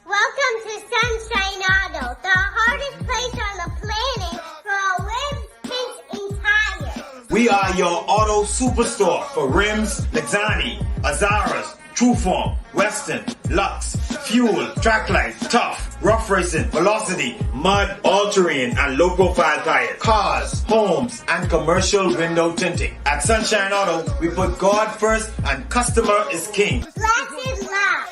Welcome to Sunshine Auto, the hardest place on the planet for a rims, paint, and tires. We are your auto superstore for rims, Lexani, Azaras, Trueform, Western, Lux, Fuel, Tracklight, Tough, Rough Racing, Velocity, Mud, All-Terrain, and low-profile tires. Cars, homes, and commercial window tinting. At Sunshine Auto, we put God first and customer is king. Blessed love.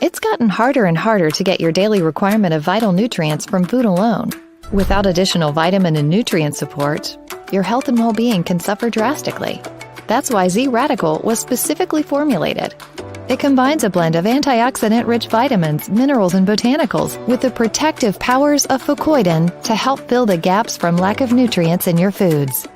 It's gotten harder and harder to get your daily requirement of vital nutrients from food alone. Without additional vitamin and nutrient support, your health and well-being can suffer drastically. That's why Z-Radical was specifically formulated. It combines a blend of antioxidant-rich vitamins, minerals, and botanicals with the protective powers of fucoidan to help fill the gaps from lack of nutrients in your foods.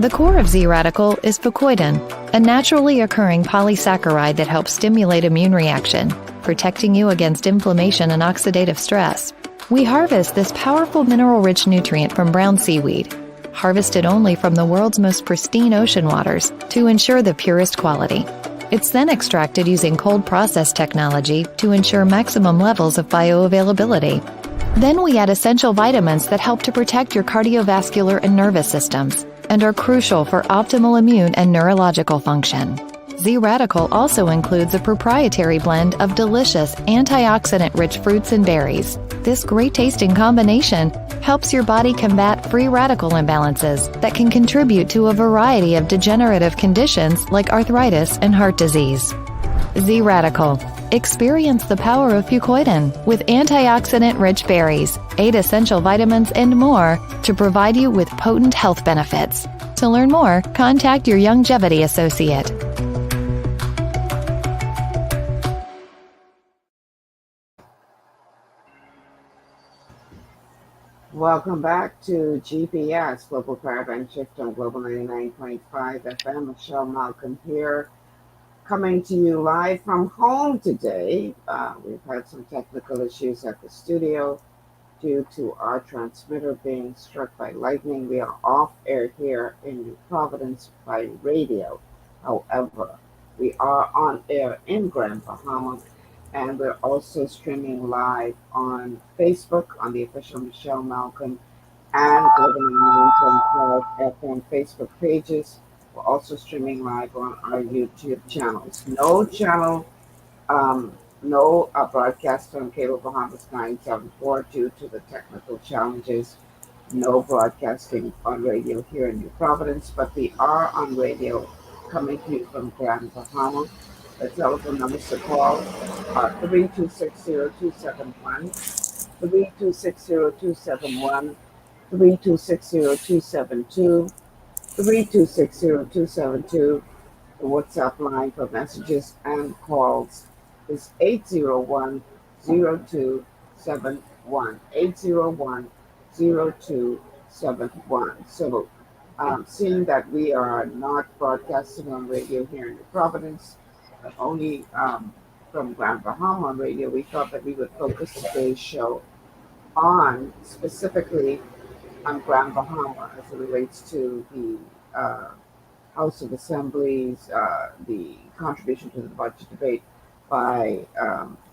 The core of Z-Radical is fucoidan, a naturally occurring polysaccharide that helps stimulate immune reaction, protecting you against inflammation and oxidative stress. We harvest this powerful mineral-rich nutrient from brown seaweed, harvested only from the world's most pristine ocean waters to ensure the purest quality. It's then extracted using cold process technology to ensure maximum levels of bioavailability. Then we add essential vitamins that help to protect your cardiovascular and nervous systems and are crucial for optimal immune and neurological function. Z-Radical also includes a proprietary blend of delicious antioxidant-rich fruits and berries. This great-tasting combination helps your body combat free radical imbalances that can contribute to a variety of degenerative conditions like arthritis and heart disease. Z-Radical. Experience the power of fucoidan with antioxidant-rich berries, 8 essential vitamins, and more to provide you with potent health benefits. To learn more, contact your Longevity associate. Welcome back to GPS, Global Paradigm Shift on Global 99.5 FM. Michelle Malcolm here, coming to you live from home today. We've had some technical issues at the studio due to our transmitter being struck by lightning. We are off air here in New Providence by radio. However, we are on air in Grand Bahama, and we're also streaming live on Facebook on the official Michelle Malcolm and Global 99.5 FM Facebook pages. We're also streaming live on our YouTube channels. No broadcast on Cable Bahamas 974 due to the technical challenges. No broadcasting on radio here in New Providence, but we are on radio coming to you from Grand Bahama. The telephone numbers to call are 3260271, 3260271, 3260272, 3260272. The WhatsApp line for messages and calls is 801-0271, 801-0271. So seeing that we are not broadcasting on radio here in New Providence, but only from Grand Bahama on radio, we thought that we would focus today's show on specifically on Grand Bahama as it relates to the House of Assemblies, the contribution to the budget debate by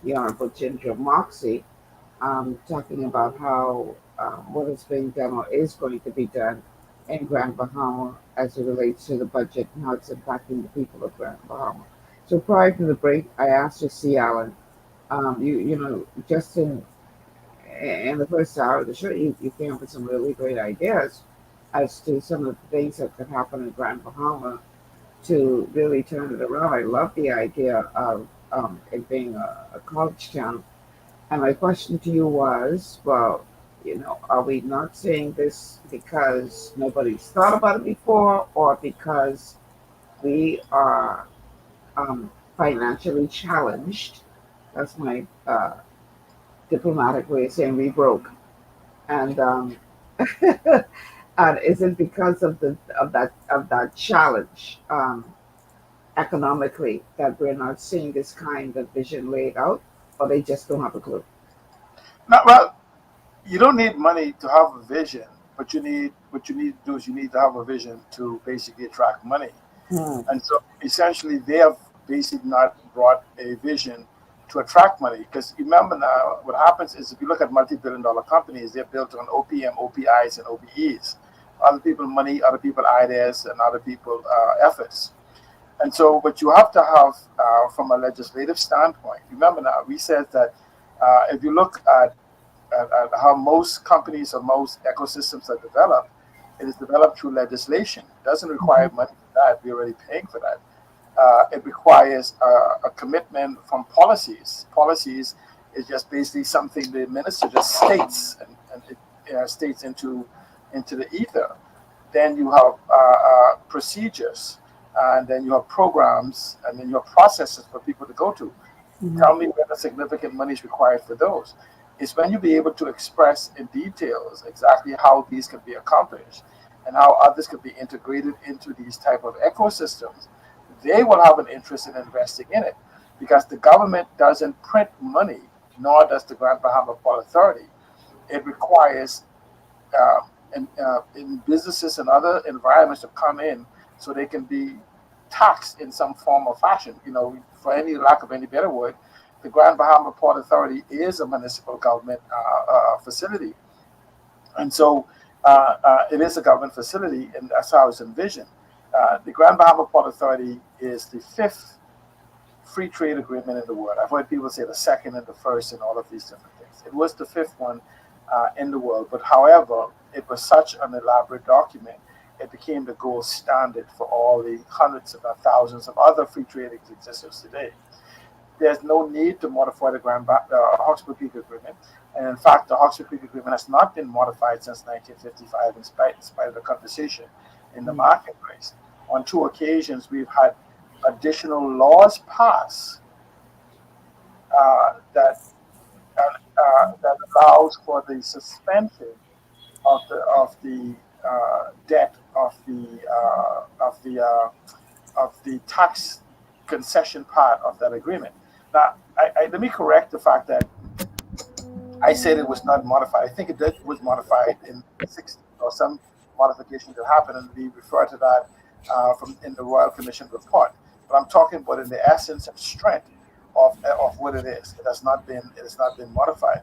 the Honorable Ginger Moxie, talking about how what is being done or is going to be done in Grand Bahama as it relates to the budget and how it's impacting the people of Grand Bahama. So prior to the break, I asked you, C. Allen, just in the first hour of the show, you came up with some really great ideas as to some of the things that could happen in Grand Bahama to really turn it around. I love the idea of it being a college town. And my question to you was, well, are we not saying this because nobody's thought about it before, or because we are financially challenged? That's my diplomatic way of saying we broke. And and is it because of that challenge economically that we're not seeing this kind of vision laid out, or they just don't have a clue? No, well, you don't need money to have a vision, but what you need to do is you need to have a vision to basically attract money. And so essentially they have basically not brought a vision to attract money, because remember now what happens is if you look at multi-billion-dollar companies, they're built on OPM, OPIs, and OPEs. Other people money, other people ideas, and other people efforts. And so what you have to have from a legislative standpoint, remember now, we said that if you look at how most companies or most ecosystems are developed, it is developed through legislation. It doesn't require money for that. We're already paying for that. It requires a commitment from policies. Policies is just basically something the minister just states and it states into the ether. Then you have procedures, and then you have programs, and then you have processes for people to go to. Tell me whether significant money is required for those. It's when you be able to express in details exactly how these can be accomplished and how others can be integrated into these type of ecosystems. They will have an interest in investing in it, because the government doesn't print money, nor does the Grand Bahama Port Authority. It requires in businesses and other environments to come in so they can be taxed in some form or fashion. For any lack of any better word, the Grand Bahama Port Authority is a municipal government facility. And so it is a government facility, and that's how it's envisioned. The Grand Bahama Port Authority is the fifth free trade agreement in the world. I've heard people say the second and the first and all of these different things. It was the fifth one in the world, but however, it was such an elaborate document, it became the gold standard for all the hundreds if not thousands of other free trade existence today. There's no need to modify the Hawkesbury Creek Agreement, and in fact, the Hawkesbury Creek Agreement has not been modified since 1955, in spite of the conversation in the marketplace. On 2 occasions, we've had additional laws passed that allows for the suspension of the debt of the tax concession part of that agreement. Now, let me correct the fact that I said it was not modified. I think it was modified in the 60s, or some modification that happened, and we refer to that in the Royal Commission report. But I'm talking about in the essence and strength of what it is. It has not been modified,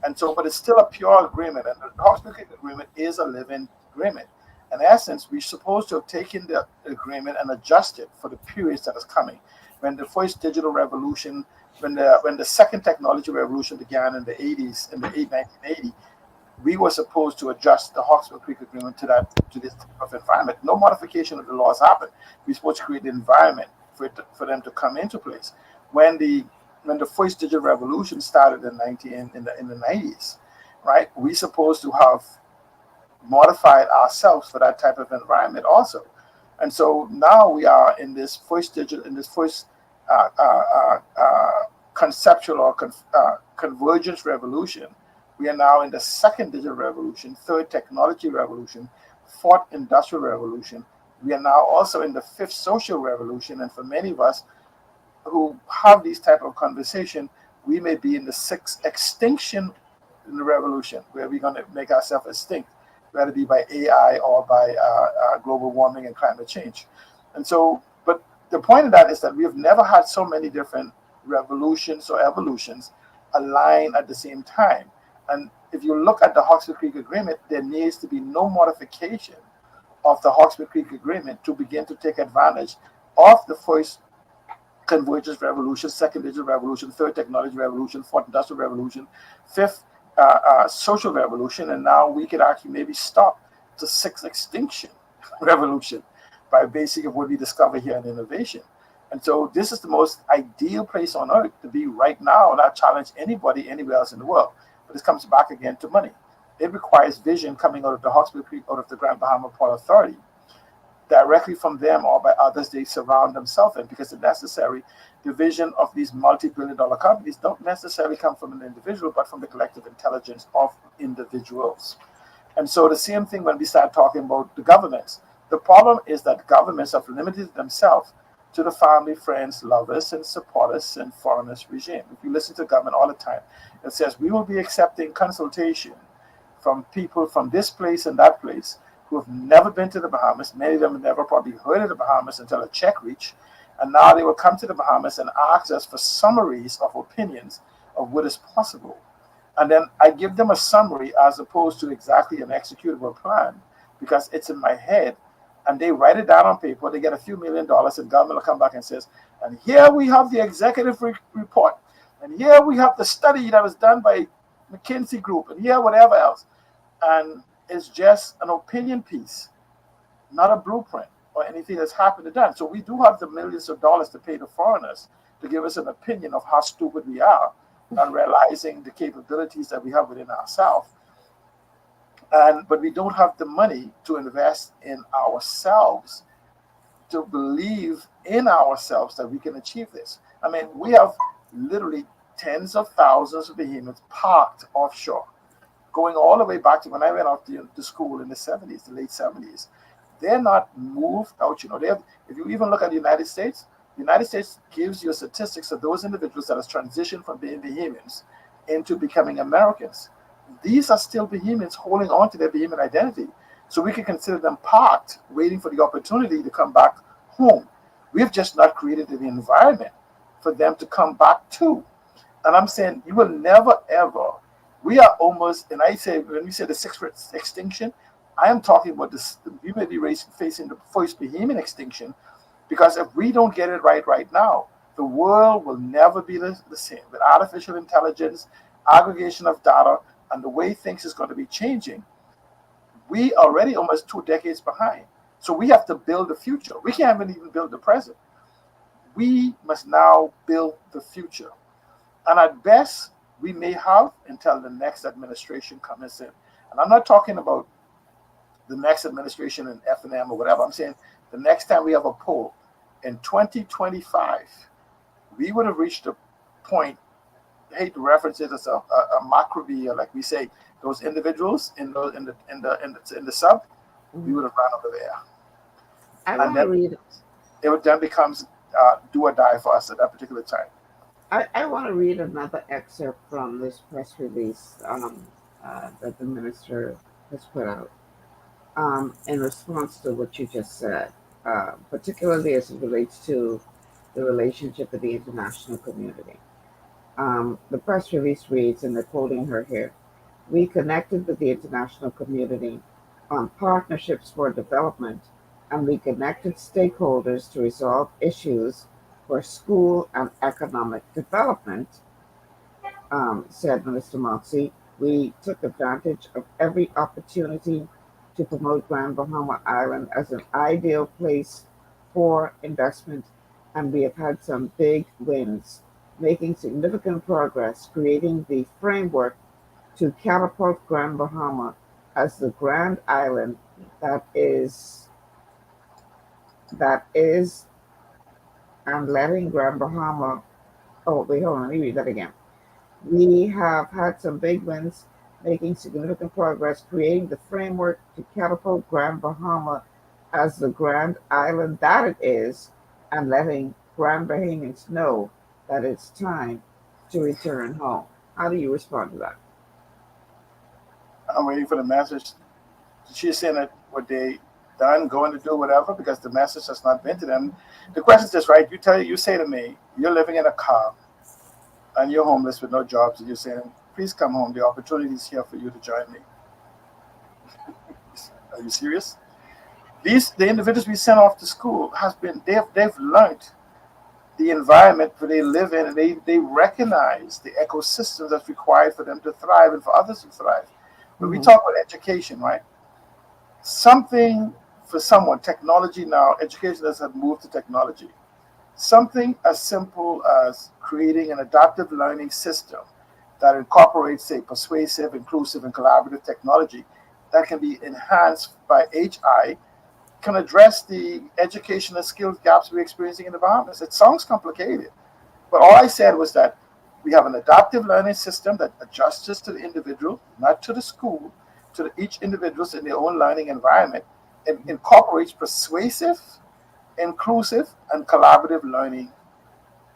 and so, but it's still a pure agreement. And the Hawkesbury Creek Agreement is a living agreement. In essence, we're supposed to have taken the agreement and adjusted for the periods that is coming. When the first digital revolution, when the second technology revolution began in the 80s, in the 1980, we were supposed to adjust the Hawkesbury Creek Agreement to this type of environment. No modification of the laws happened. We're supposed to create the environment for them to come into place. When the first digital revolution started in the 90s, right? We're supposed to have modified ourselves for that type of environment also. And so now we are in this first conceptual or convergence revolution. We are now in the second digital revolution, third technology revolution, fourth industrial revolution. We are now also in the fifth social revolution. And for many of us who have these type of conversation, we may be in the sixth extinction in the revolution, where we're going to make ourselves extinct, whether it be by AI or by global warming and climate change. And so, but the point of that is that we have never had so many different revolutions or evolutions align at the same time. And if you look at the Hawkesbury Creek Agreement, there needs to be no modification of the Hawkesbury Creek Agreement to begin to take advantage of the first convergence revolution, second digital revolution, third technology revolution, fourth industrial revolution, fifth social revolution, and now we could actually maybe stop the sixth extinction revolution by basically what we discover here in innovation. And so this is the most ideal place on earth to be right now, and I challenge anybody anywhere else in the world. But this comes back again to money. It requires vision coming out of the Hawkesbury Creek, out of the Grand Bahama Port Authority, directly from them or by others they surround themselves in, because it's necessary. The vision of these multi-billion-dollar companies don't necessarily come from an individual, but from the collective intelligence of individuals. And so the same thing when we start talking about the governments. The problem is that governments have limited themselves to the family, friends, lovers, and supporters and foreigners regime. If you listen to government all the time, it says we will be accepting consultation from people from this place and that place who have never been to the Bahamas. Many of them have never probably heard of the Bahamas until a check reached. And now they will come to the Bahamas and ask us for summaries of opinions of what is possible. And then I give them a summary as opposed to exactly an executable plan, because it's in my head. And they write it down on paper. They get a few $1 million, and government will come back and says, and here we have the executive report. And here we have the study that was done by McKinsey Group, and here whatever else. And it's just an opinion piece, not a blueprint or anything that's happened and done. So we do have the millions of dollars to pay the foreigners to give us an opinion of how stupid we are, and realizing the capabilities that we have within ourselves. But we don't have the money to invest in ourselves, to believe in ourselves that we can achieve this. I mean, we have literally tens of thousands of behemoths parked offshore, going all the way back to when I went off to school in the 70s, the late 70s. They're not moved out. You know, if you even look at the United States gives you statistics of those individuals that has transitioned from being Bahamians into becoming Americans. These are still Bahamians holding on to their Bahamian identity. So we can consider them parked, waiting for the opportunity to come back home. We have just not created the environment for them to come back to. And I'm saying you will never, ever. We are almost, and I say, when we say the sixth extinction, I am talking about this. We may be facing the first behemoth extinction, because if we don't get it right now, the world will never be the same. With artificial intelligence, aggregation of data, and the way things is going to be changing, we are already almost 2 decades behind. So we have to build the future. We can't even build the present. We must now build the future. And at best, we may have until the next administration comes in. And I'm not talking about the next administration in F&M or whatever. I'm saying the next time we have a poll in 2025, we would have reached a point. I hate to reference it as a macrovia, like we say, those individuals in the sub, we would have run over there. I want to read. It then becomes do or die for us at that particular time. I want to read another excerpt from this press release that the minister has put out in response to what you just said, particularly as it relates to the relationship with the international community. The press release reads, and they're quoting her here, "We connected with the international community on partnerships for development, and we connected stakeholders to resolve issues for school and economic development," said Minister Moxie. "We took advantage of every opportunity to promote Grand Bahama Island as an ideal place for investment, and we have had some big wins, making significant progress, creating the framework to catapult Grand Bahama as the grand island that is, and letting Grand Bahama." Oh, wait, hold on, let me read that again. "We have had some big wins, making significant progress, creating the framework to catapult Grand Bahama as the grand island that it is, and letting Grand Bahamians know that it's time to return home." How do you respond to that? I'm waiting for the message. She's saying that what they done, going to do whatever, because the message has not been to them. The question is just right. You say to me, you're living in a car and you're homeless with no jobs, and you're saying, please come home. The opportunity is here for you to join me. Are you serious? The individuals we sent off to school they've learned the environment where they live in, and they recognize the ecosystems that's required for them to thrive and for others to thrive. When we talk about education, right? Something for someone, technology now, education has moved to technology. Something as simple as creating an adaptive learning system that incorporates, say, persuasive, inclusive, and collaborative technology that can be enhanced by HI can address the educational skills gaps we're experiencing in the Bahamas. It sounds complicated, but all I said was that we have an adaptive learning system that adjusts to the individual, not to the school, to each individual in their own learning environment, and incorporates persuasive, inclusive, and collaborative learning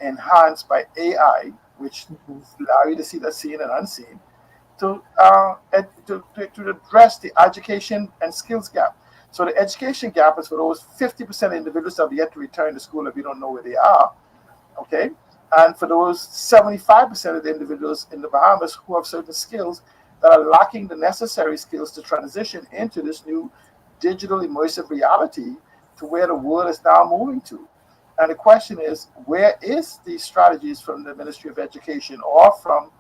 enhanced by AI, which allow you to see the seen and unseen, to address the education and skills gap. So the education gap is for those 50% of individuals that have yet to return to school if we don't know where they are, okay? And for those 75% of the individuals in the Bahamas who have certain skills that are lacking the necessary skills to transition into this new digital immersive reality to where the world is now moving to. And the question is, where is the strategies from the Ministry of Education or from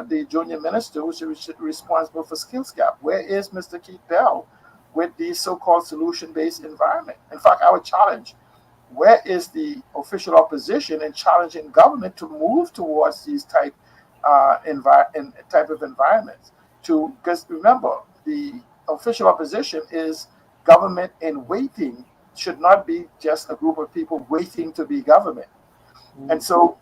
the junior minister who's responsible for skills gap? Where is Mr. Keith Bell with the so-called solution-based environment? In fact, I would challenge, where is the official opposition in challenging government to move towards these type of environments? Because remember, the official opposition is government in waiting, should not be just a group of people waiting to be government. And so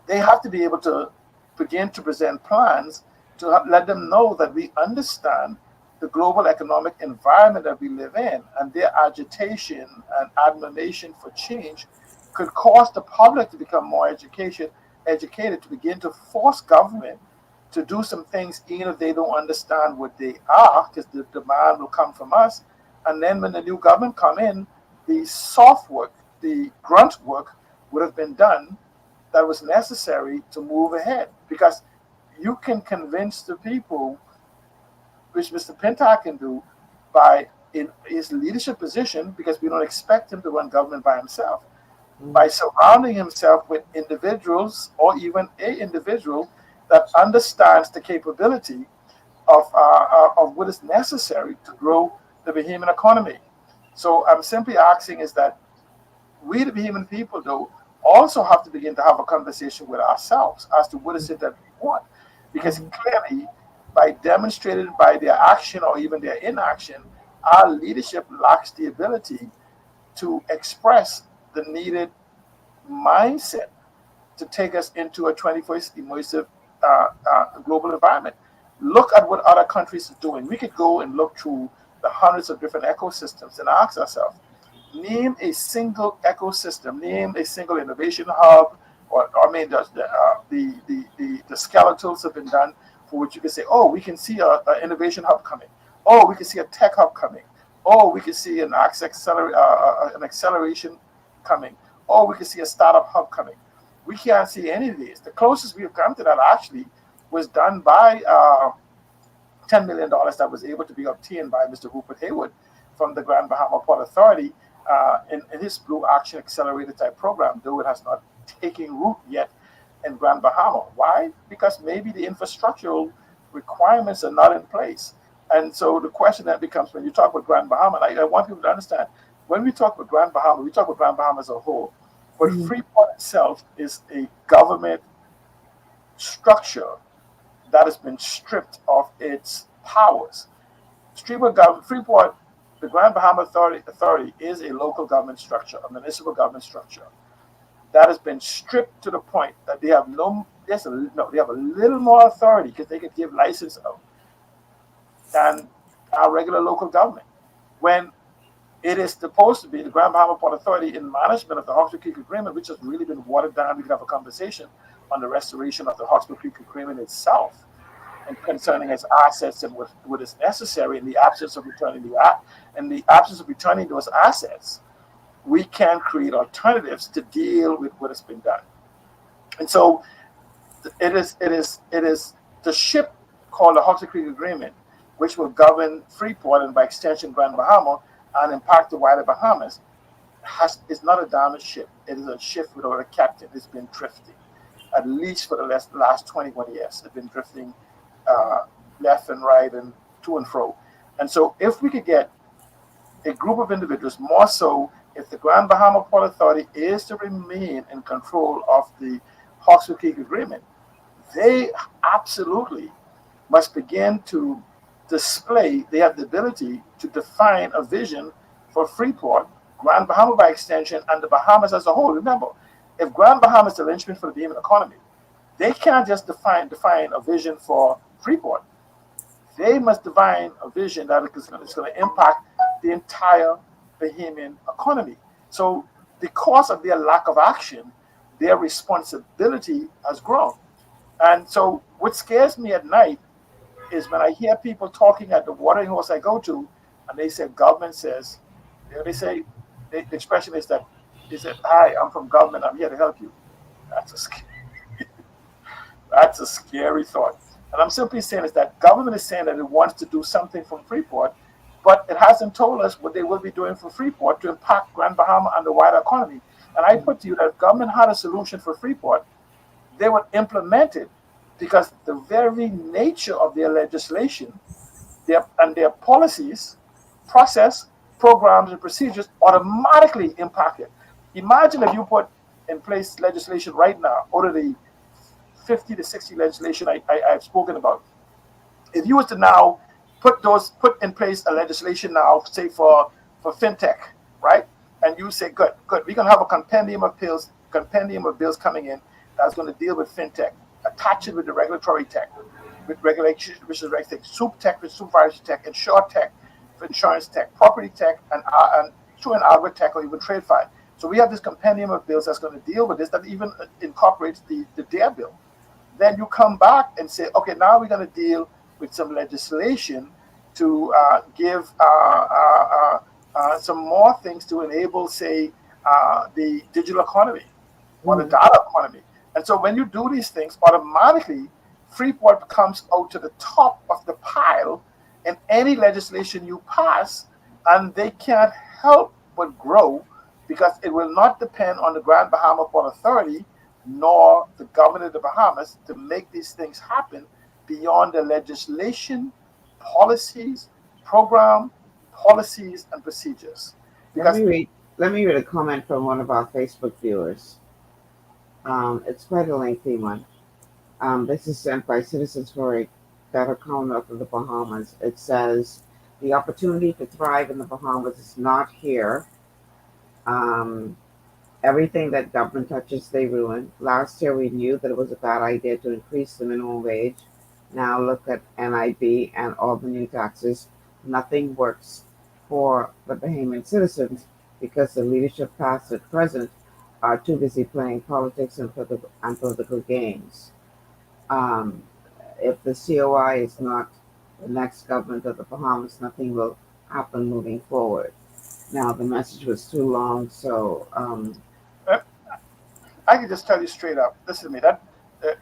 they have to be able to begin to present plans to let them know that we understand the global economic environment that we live in, and their agitation and admonition for change could cause the public to become more educated to begin to force government to do some things even if they don't understand what they are, because the demand will come from us. And then when the new government come in, the soft work, the grunt work would have been done that was necessary to move ahead. Because you can convince the people, which Mr. Pintock can do, by in his leadership position, because we don't expect him to run government by himself, by surrounding himself with individuals or even a individual that understands the capability of what is necessary to grow the Bahamian economy. So I'm simply asking is that we, the Bahamian people, though, also have to begin to have a conversation with ourselves as to what is it that we want. Because clearly, by demonstrated by their action or even their inaction, our leadership lacks the ability to express the needed mindset to take us into a 21st immersive global environment. Look at what other countries are doing. We could go and look through the hundreds of different ecosystems and ask ourselves, name a single ecosystem, name a single innovation hub, or I mean, the skeletals have been done for which you can say, oh, we can see an innovation hub coming. Oh, we can see a tech hub coming. Oh, we can see an acceleration coming. Oh, we can see a startup hub coming. We can't see any of these. The closest we have come to that actually was done by $10 million that was able to be obtained by Mr. Rupert Haywood from the Grand Bahama Port Authority in his Blue Action Accelerator type program, though it has not taken root yet in Grand Bahama. Why? Because maybe the infrastructural requirements are not in place. And so the question then becomes, when you talk about Grand Bahama, and I want people to understand, when we talk about Grand Bahama, we talk about Grand Bahama as a whole. But Freeport itself is a government structure that has been stripped of its powers. Freeport, the Grand Bahama Authority is a local government structure, a municipal government structure that has been stripped to the point that they have they have a little more authority because they could give license out than our regular local government. When it is supposed to be the Grand Bahama Port Authority in management of the Hawkesbury Creek Agreement, which has really been watered down. We can have a conversation on the restoration of the Hawkesbury Creek Agreement itself and concerning its assets and what is necessary in the absence of returning those assets. We can create alternatives to deal with what has been done. And so it is the ship called the Hawkesbury Creek Agreement, which will govern Freeport and by extension Grand Bahama and impact the wider Bahamas, is not a diamond ship. It is a ship without a captain. It's been drifting, at least for the last 21 years. It's been drifting left and right and to and fro. And so if we could get a group of individuals, more so if the Grand Bahama Port Authority is to remain in control of the Hawkesbury Creek Agreement, they absolutely must begin to display, they have the ability to define a vision for Freeport, Grand Bahama by extension, and the Bahamas as a whole. Remember, if Grand Bahama is the linchpin for the Bahamian economy, they can't just define a vision for Freeport. They must define a vision that is going to impact the entire Bahamian economy. So because of their lack of action, their responsibility has grown. And so what scares me at night is when I hear people talking at the watering holes I go to, and they say government says, the expression is that they said, "Hi, I'm from government. I'm here to help you." That's a scary thought. And I'm simply saying is that government is saying that it wants to do something from Freeport, but it hasn't told us what they will be doing for Freeport to impact Grand Bahama and the wider economy. And I put to you that if government had a solution for Freeport, they would implement it, because the very nature of their legislation their policies, process, programs, and procedures automatically impact it. Imagine if you put in place legislation right now, out of the 50 to 60 legislation I've spoken about. If you was to now put in place a legislation now, say for fintech, right? And you say, good, we're gonna have a compendium of bills coming in that's going to deal with fintech, attach it with the regulatory tech, with regulation, which is reg tech, soup tech, with supervisory tech, insure tech, for insurance tech, property tech, and true and algo tech, or even trade file. So we have this compendium of bills that's going to deal with this, that even incorporates the DARE bill. Then you come back and say, okay, now we're going to deal with some legislation to give some more things to enable, say, the digital economy or the data economy. And so when you do these things, automatically Freeport comes out to the top of the pile in any legislation you pass, and they can't help but grow because it will not depend on the Grand Bahama Port Authority nor the government of the Bahamas to make these things happen beyond the legislation, policies, program, policies, and procedures. Because Let me read a comment from one of our Facebook viewers. It's quite a lengthy one. This is sent by Citizens for a Better Commonwealth of the Bahamas. It says, the opportunity to thrive in the Bahamas is not here. Everything that government touches, they ruin. Last year, we knew that it was a bad idea to increase the minimum wage. Now look at NIB and all the new taxes. Nothing works for the Bahamian citizens because the leadership past and present are too busy playing politics and political games. If the COI is not the next government of the Bahamas, nothing will happen moving forward. Now, the message was too long, so I can just tell you straight up. Listen to me. That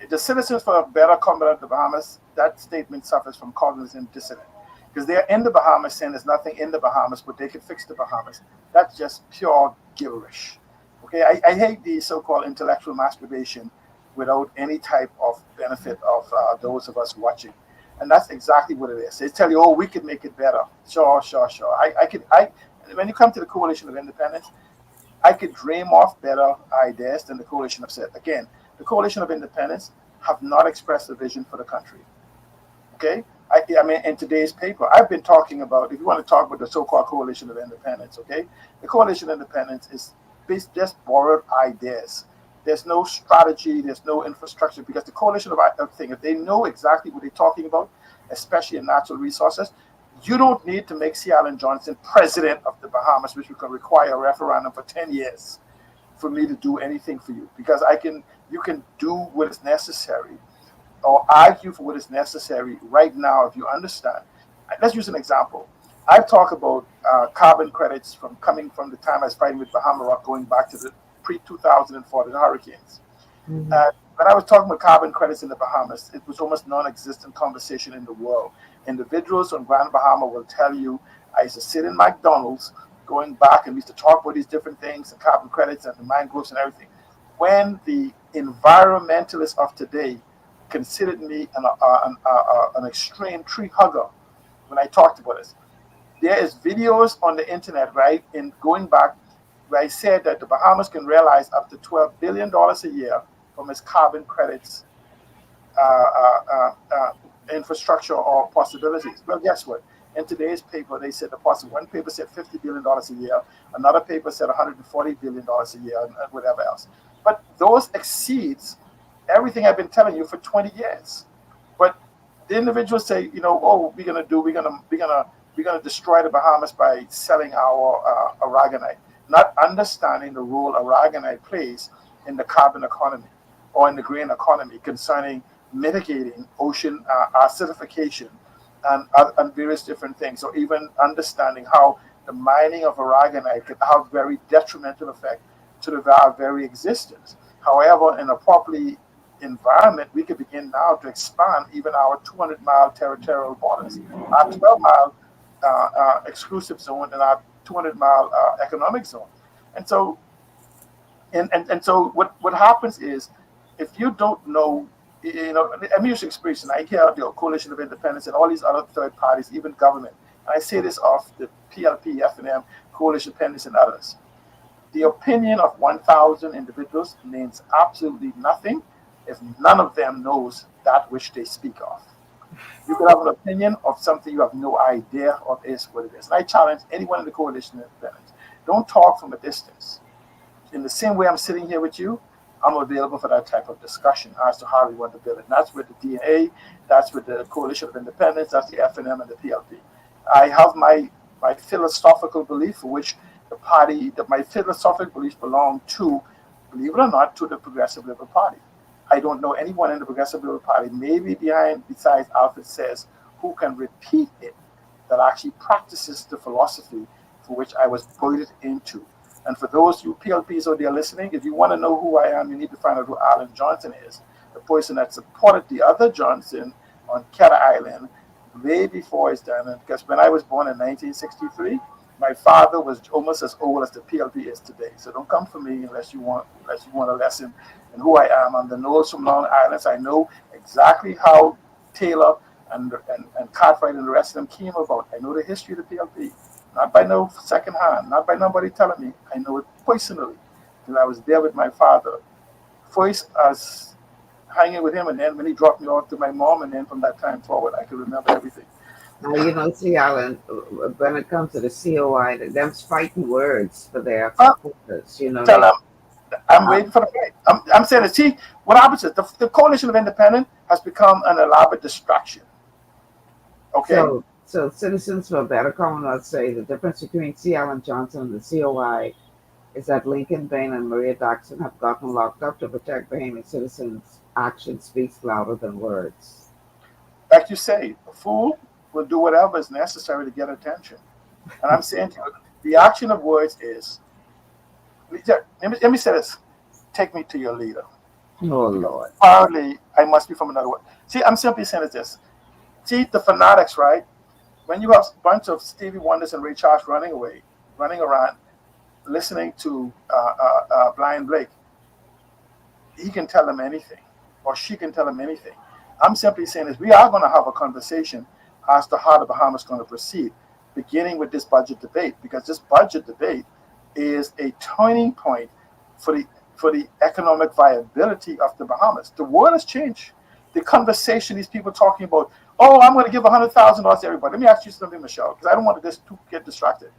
the Citizens for a Better Commonwealth of the Bahamas, that statement suffers from cognizant dissonance because they're in the Bahamas saying there's nothing in the Bahamas, but they can fix the Bahamas. That's just pure gibberish. Okay, I hate the so-called intellectual masturbation without any type of benefit of those of us watching, and that's exactly what it is. They tell you, "Oh, we could make it better." Sure. When you come to the Coalition of Independence, I could dream of better ideas than the Coalition have said. Again, the Coalition of Independence have not expressed a vision for the country. Okay? I mean, in today's paper, I've been talking about, if you want to talk about the so-called Coalition of Independence, okay? The Coalition of Independence is just borrowed ideas. There's no strategy, there's no infrastructure, because the Coalition of thing, if they know exactly what they're talking about, especially in natural resources, you don't need to make C. Allen Johnson president of the Bahamas, which would require a referendum for 10 years for me to do anything for you. Because you can do what is necessary or argue for what is necessary right now if you understand. Let's use an example. I've talked about carbon credits coming from the time I was fighting with Bahama Rock going back to the pre-2004, the hurricanes. mm-hmm. When I was talking about carbon credits in the Bahamas, it was almost non-existent conversation in the world. Individuals on Grand Bahama will tell you, I used to sit in McDonald's going back and we used to talk about these different things and carbon credits and the mangroves and everything. When the environmentalists of today considered me an extreme tree hugger when I talked about this, there is videos on the internet, right, in going back where I said that the Bahamas can realize up to $12 billion a year from its carbon credits infrastructure or possibilities. Well, guess what? In today's paper, they said the possible. One paper said $50 billion a year. Another paper said $140 billion a year, and whatever else. But those exceeds everything I've been telling you for 20 years. But the individuals say, oh, we're gonna destroy the Bahamas by selling our aragonite, not understanding the role aragonite plays in the carbon economy or in the green economy concerning mitigating ocean acidification and various different things, or even understanding how the mining of aragonite can have very detrimental effect to the very existence. However, in a properly environment, we can begin now to expand even our 200-mile territorial borders, our 12-mile exclusive zone, and our 200-mile economic zone. And so, and so what happens is, if you don't know, I'm used to experience, and I hear the Coalition of Independence and all these other third parties, even government, and I say this off the PLP, FNM, Coalition of Independence, and others. The opinion of 1,000 individuals means absolutely nothing if none of them knows that which they speak of. You could have an opinion of something you have no idea of is what it is. And I challenge anyone in the Coalition of Independence, don't talk from a distance. In the same way I'm sitting here with you, I'm available for that type of discussion as to how we want to build it. And that's with the DNA, that's with the Coalition of Independence, that's the FNM and the PLP. I have my philosophical belief, for which my philosophical beliefs belong to, believe it or not, to the Progressive Liberal Party. I don't know anyone in the Progressive Liberal Party, maybe besides Alfred Says, who can repeat it, that actually practices the philosophy for which I was bullied into. And for those you PLPs out there listening, if you want to know who I am, you need to find out who Allen Johnson is, the person that supported the other Johnson on Cat Island way before his time. Because when I was born in 1963, my father was almost as old as the PLP is today. So don't come for me unless you want a lesson in who I am. I'm the Knowles from Long Island. I know exactly how Taylor and Cartwright and the rest of them came about. I know the history of the PLP, not by no second hand, not by nobody telling me. I know it personally because I was there with my father. First, as hanging with him, and then when he dropped me off to my mom, and then from that time forward, I could remember everything. Now, you know, see, Alan, when it comes to the COI, them's fighting words for their supporters, you know. Tell them, I'm waiting for the fight. I'm saying that, see, what happens is the Coalition of Independence has become an elaborate distraction. Okay? So Citizens for a Better Commonwealth say the difference between C. Alan Johnson and the COI is that Lincoln Bain and Maria Jackson have gotten locked up to protect Bahamian citizens. Action speaks louder than words. Like you say, a fool will do whatever is necessary to get attention. And I'm saying to you, the action of words is, let me say this, take me to your leader. Oh, Lord. Apparently, I must be from another world. See, I'm simply saying this. See, the fanatics, right? When you have a bunch of Stevie Wonders and Ray Charles running around, listening to Blind Blake, he can tell them anything, or she can tell them anything. I'm simply saying is we are going to have a conversation as to how the Bahamas is going to proceed, beginning with this budget debate, because this budget debate is a turning point for the economic viability of the Bahamas. The world has changed. The conversation, these people talking about, oh, I'm going to give $100,000 to everybody. Let me ask you something, Michelle, because I don't want to get distracted.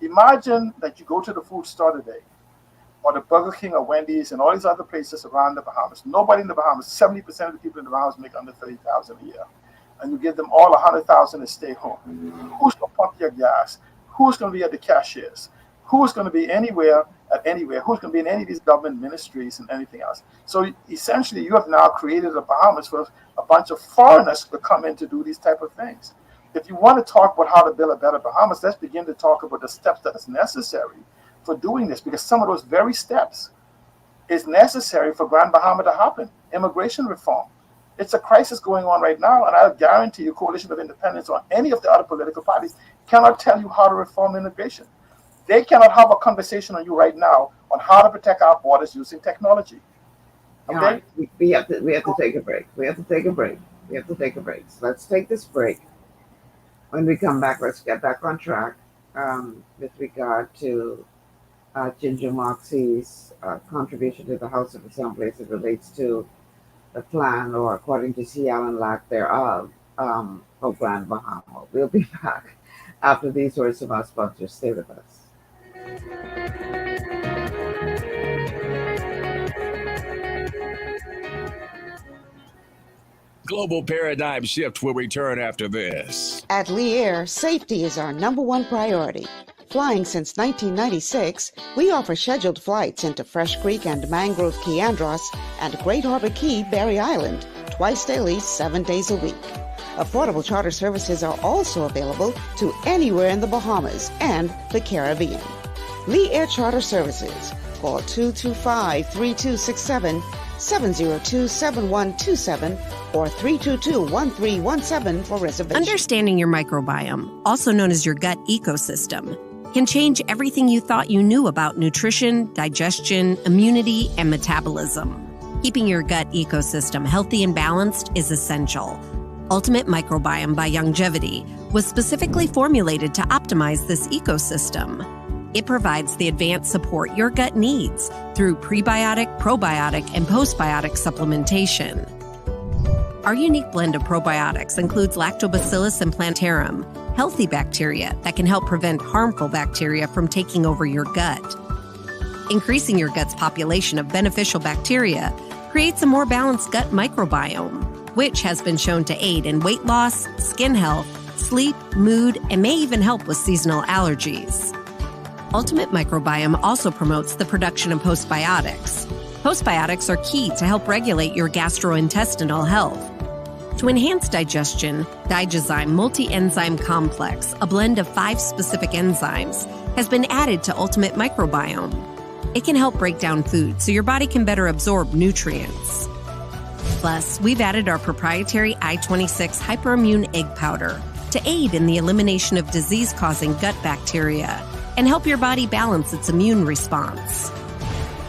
Imagine that you go to the food store today, or the Burger King or Wendy's and all these other places around the Bahamas. Nobody in the Bahamas, 70% of the people in the Bahamas make under $30,000 a year. And you give them all $100,000 to stay home. Who's going to pump your gas? Who's going to be at the cashiers? Who's going to be anywhere? Who's going to be in any of these government ministries and anything else? So essentially, you have now created the Bahamas for a bunch of foreigners to come in to do these type of things. If you want to talk about how to build a better Bahamas, let's begin to talk about the steps that is necessary for doing this, because some of those very steps is necessary for Grand Bahama to happen. Immigration reform. It's a crisis going on right now, and I guarantee you Coalition of Independence or any of the other political parties cannot tell you how to reform immigration. They cannot have a conversation on you right now on how to protect our borders using technology. Okay? Right. We have to take a break. So let's take this break. When we come back, let's get back on track with regard to Ginger Moxie's contribution to the House of Assembly as it relates to the plan, or according to C. Allen, lack thereof, for Grand Bahama. We'll be back after these words from our sponsors. Stay with us. Global paradigm shift will return after this. At Lee Air, safety is our #1 priority. Flying since 1996, we offer scheduled flights into Fresh Creek and Mangrove Key Andros and Great Harbor Key, Berry Island, twice daily, 7 days a week. Affordable charter services are also available to anywhere in the Bahamas and the Caribbean. Lee Air Charter Services. Call 225-3267, 702-7127, or 322-1317 for reservations. Understanding your microbiome, also known as your gut ecosystem, can change everything you thought you knew about nutrition, digestion, immunity, and metabolism. Keeping your gut ecosystem healthy and balanced is essential. Ultimate Microbiome by Longevity was specifically formulated to optimize this ecosystem. It provides the advanced support your gut needs through prebiotic, probiotic, and postbiotic supplementation. Our unique blend of probiotics includes Lactobacillus and Plantarum, healthy bacteria that can help prevent harmful bacteria from taking over your gut. Increasing your gut's population of beneficial bacteria creates a more balanced gut microbiome, which has been shown to aid in weight loss, skin health, sleep, mood, and may even help with seasonal allergies. Ultimate Microbiome also promotes the production of postbiotics. Postbiotics are key to help regulate your gastrointestinal health. To enhance digestion, Digizyme Multi-Enzyme Complex, a blend of 5 specific enzymes, has been added to Ultimate Microbiome. It can help break down food so your body can better absorb nutrients. Plus, we've added our proprietary I-26 hyperimmune egg powder to aid in the elimination of disease-causing gut bacteria and help your body balance its immune response.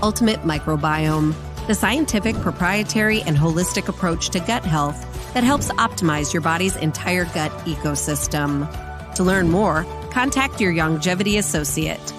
Ultimate Microbiome, the scientific, proprietary, and holistic approach to gut health that helps optimize your body's entire gut ecosystem. To learn more, contact your Longevity associate.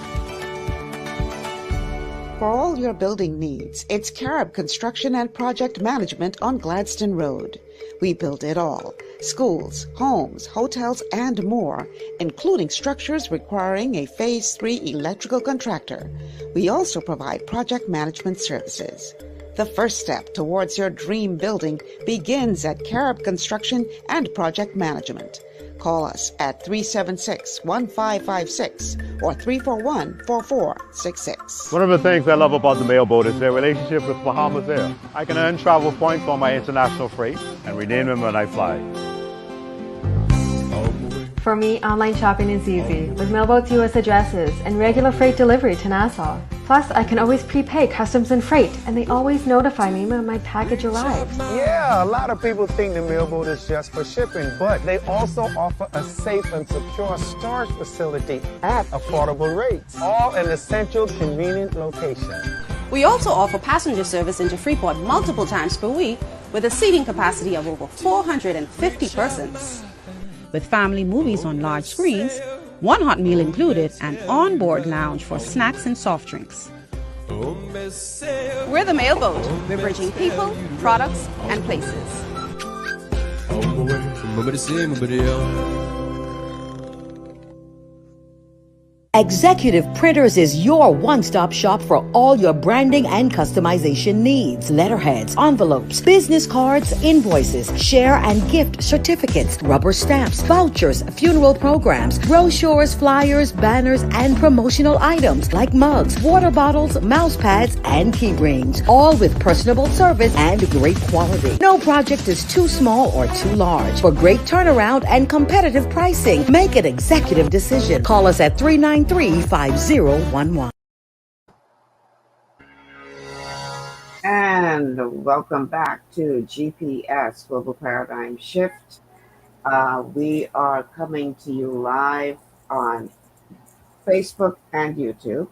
For all your building needs, it's Carib Construction and Project Management on Gladstone Road. We build it all: schools, homes, hotels, and more, including structures requiring a Phase 3 electrical contractor. We also provide project management services. The first step towards your dream building begins at Carib Construction and Project Management. Call us at 376-1556 or 341-4466. One of the things I love about the mailboat is their relationship with Bahamas Air. I can earn travel points on my international freight and redeem them when I fly. For me, online shopping is easy, with Mailboat's U.S. addresses and regular freight delivery to Nassau. Plus, I can always prepay customs and freight, and they always notify me when my package arrives. Yeah, a lot of people think the Mailboat is just for shipping, but they also offer a safe and secure storage facility at affordable rates, all in a central, convenient location. We also offer passenger service into Freeport multiple times per week with a seating capacity of over 450 persons. With family movies on large screens, one hot meal included, and on-board lounge for snacks and soft drinks. We're the Mailboat. We're bridging people, products, and places. Executive Printers is your one-stop shop for all your branding and customization needs. Letterheads, envelopes, business cards, invoices, share and gift certificates, rubber stamps, vouchers, funeral programs, brochures, flyers, banners, and promotional items like mugs, water bottles, mouse pads, and key rings, all with personable service and great quality. No project is too small or too large. For great turnaround and competitive pricing, make an executive decision. Call us at 393-5011. And welcome back to GPS Global Paradigm Shift. We are coming to you live on Facebook and YouTube.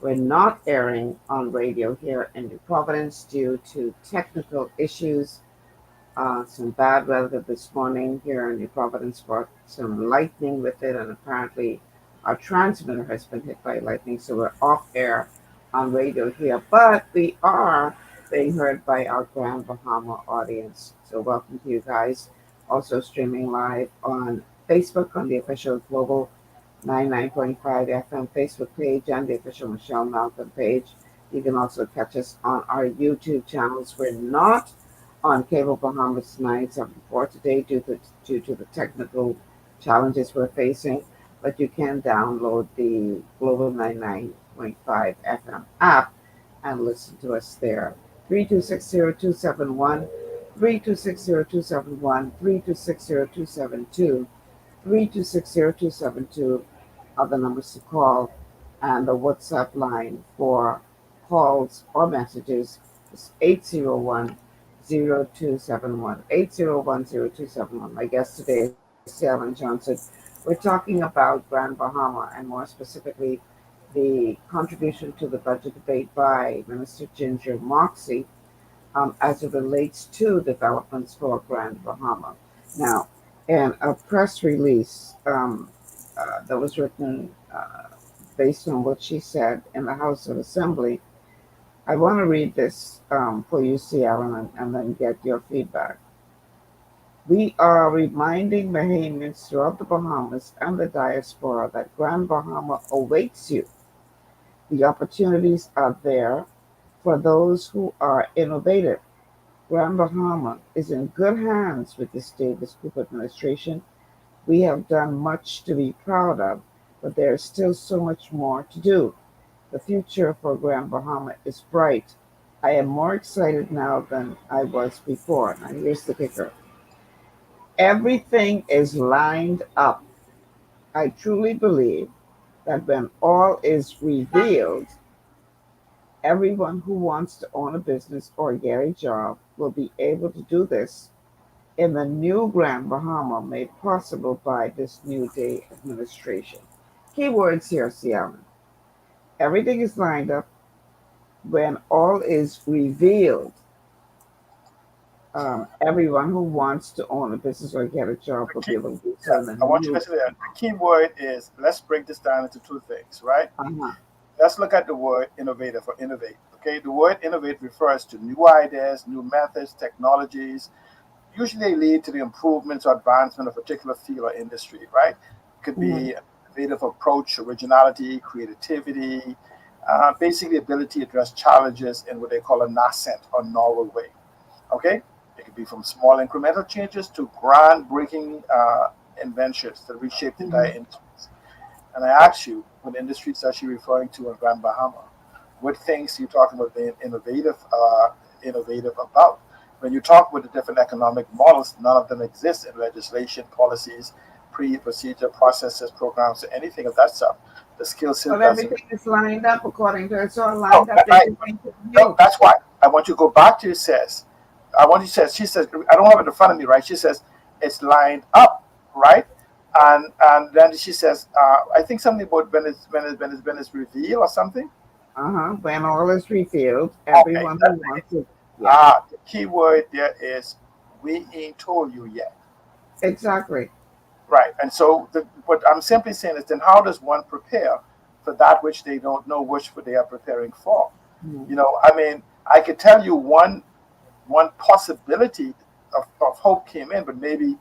We're not airing on radio here in New Providence due to technical issues. Some bad weather this morning here in New Providence brought some lightning with it, and apparently our transmitter has been hit by lightning, so we're off air on radio here, but we are being heard by our Grand Bahama audience. So welcome to you guys. Also streaming live on Facebook on the official Global 99.5 FM Facebook page and the official Michelle Malcolm page. You can also catch us on our YouTube channels. We're not on Cable Bahamas 974 today due to the technical challenges we're facing, but you can download the Global 99.5 FM app and listen to us there. 3260271, 3260271, 3260272, 3260272 are the numbers to call, and the WhatsApp line for calls or messages is 801-0271, 801-0271. My guest today is Alan Johnson. We're talking about Grand Bahama, and more specifically, the contribution to the budget debate by Minister Ginger Moxie as it relates to developments for Grand Bahama. Now, in a press release that was written based on what she said in the House of Assembly, I want to read this for you, C. Allen, and then get your feedback. We are reminding Bahamians throughout the Bahamas and the diaspora that Grand Bahama awaits you. The opportunities are there for those who are innovative. Grand Bahama is in good hands with this Davis Group administration. We have done much to be proud of, but there is still so much more to do. The future for Grand Bahama is bright. I am more excited now than I was before. Now here's the kicker. Everything is lined up. I truly believe that when all is revealed Everyone who wants to own a business or get a job will be able to do this in the new Grand Bahama made possible by this New Day administration. Keywords here, Siana. Everything is lined up when all is revealed. Everyone who wants to own a business or get a job will be able to do so in the I want you to new. listen to that. The key word is, let's break this down into two things, right? Uh-huh. Let's look at the word innovative or innovate. Okay, the word innovate refers to new ideas, new methods, technologies. Usually they lead to the improvements or advancement of a particular field or industry, right? It could be an innovative approach, originality, creativity, basically ability to address challenges in what they call a nascent or novel way. Okay, it could be from small incremental changes to groundbreaking inventions that reshape the entire industries. And I ask you, what industries are she referring to in Grand Bahama? What things are you talking about being innovative about? When you talk with the different economic models, none of them exist in legislation, policies, procedure, processes, programs, or anything of that stuff. The skill set But doesn't. everything is lined up according to it's all No, lined up. They're just going to no, you. that's why I want you to go back to it says. I want you to say, she says, I don't have it in front of me, right? She says it's lined up, right? And then she says, I think something about when it's revealed or something. When all is revealed, Okay, everyone who wants it. Yeah, the key word there is we ain't told you yet. exactly. Right. And so what I'm simply saying is then how does one prepare for that which they don't know which they are preparing for? Mhm. You know, I mean, I could tell you one possibility of hope came in, but maybe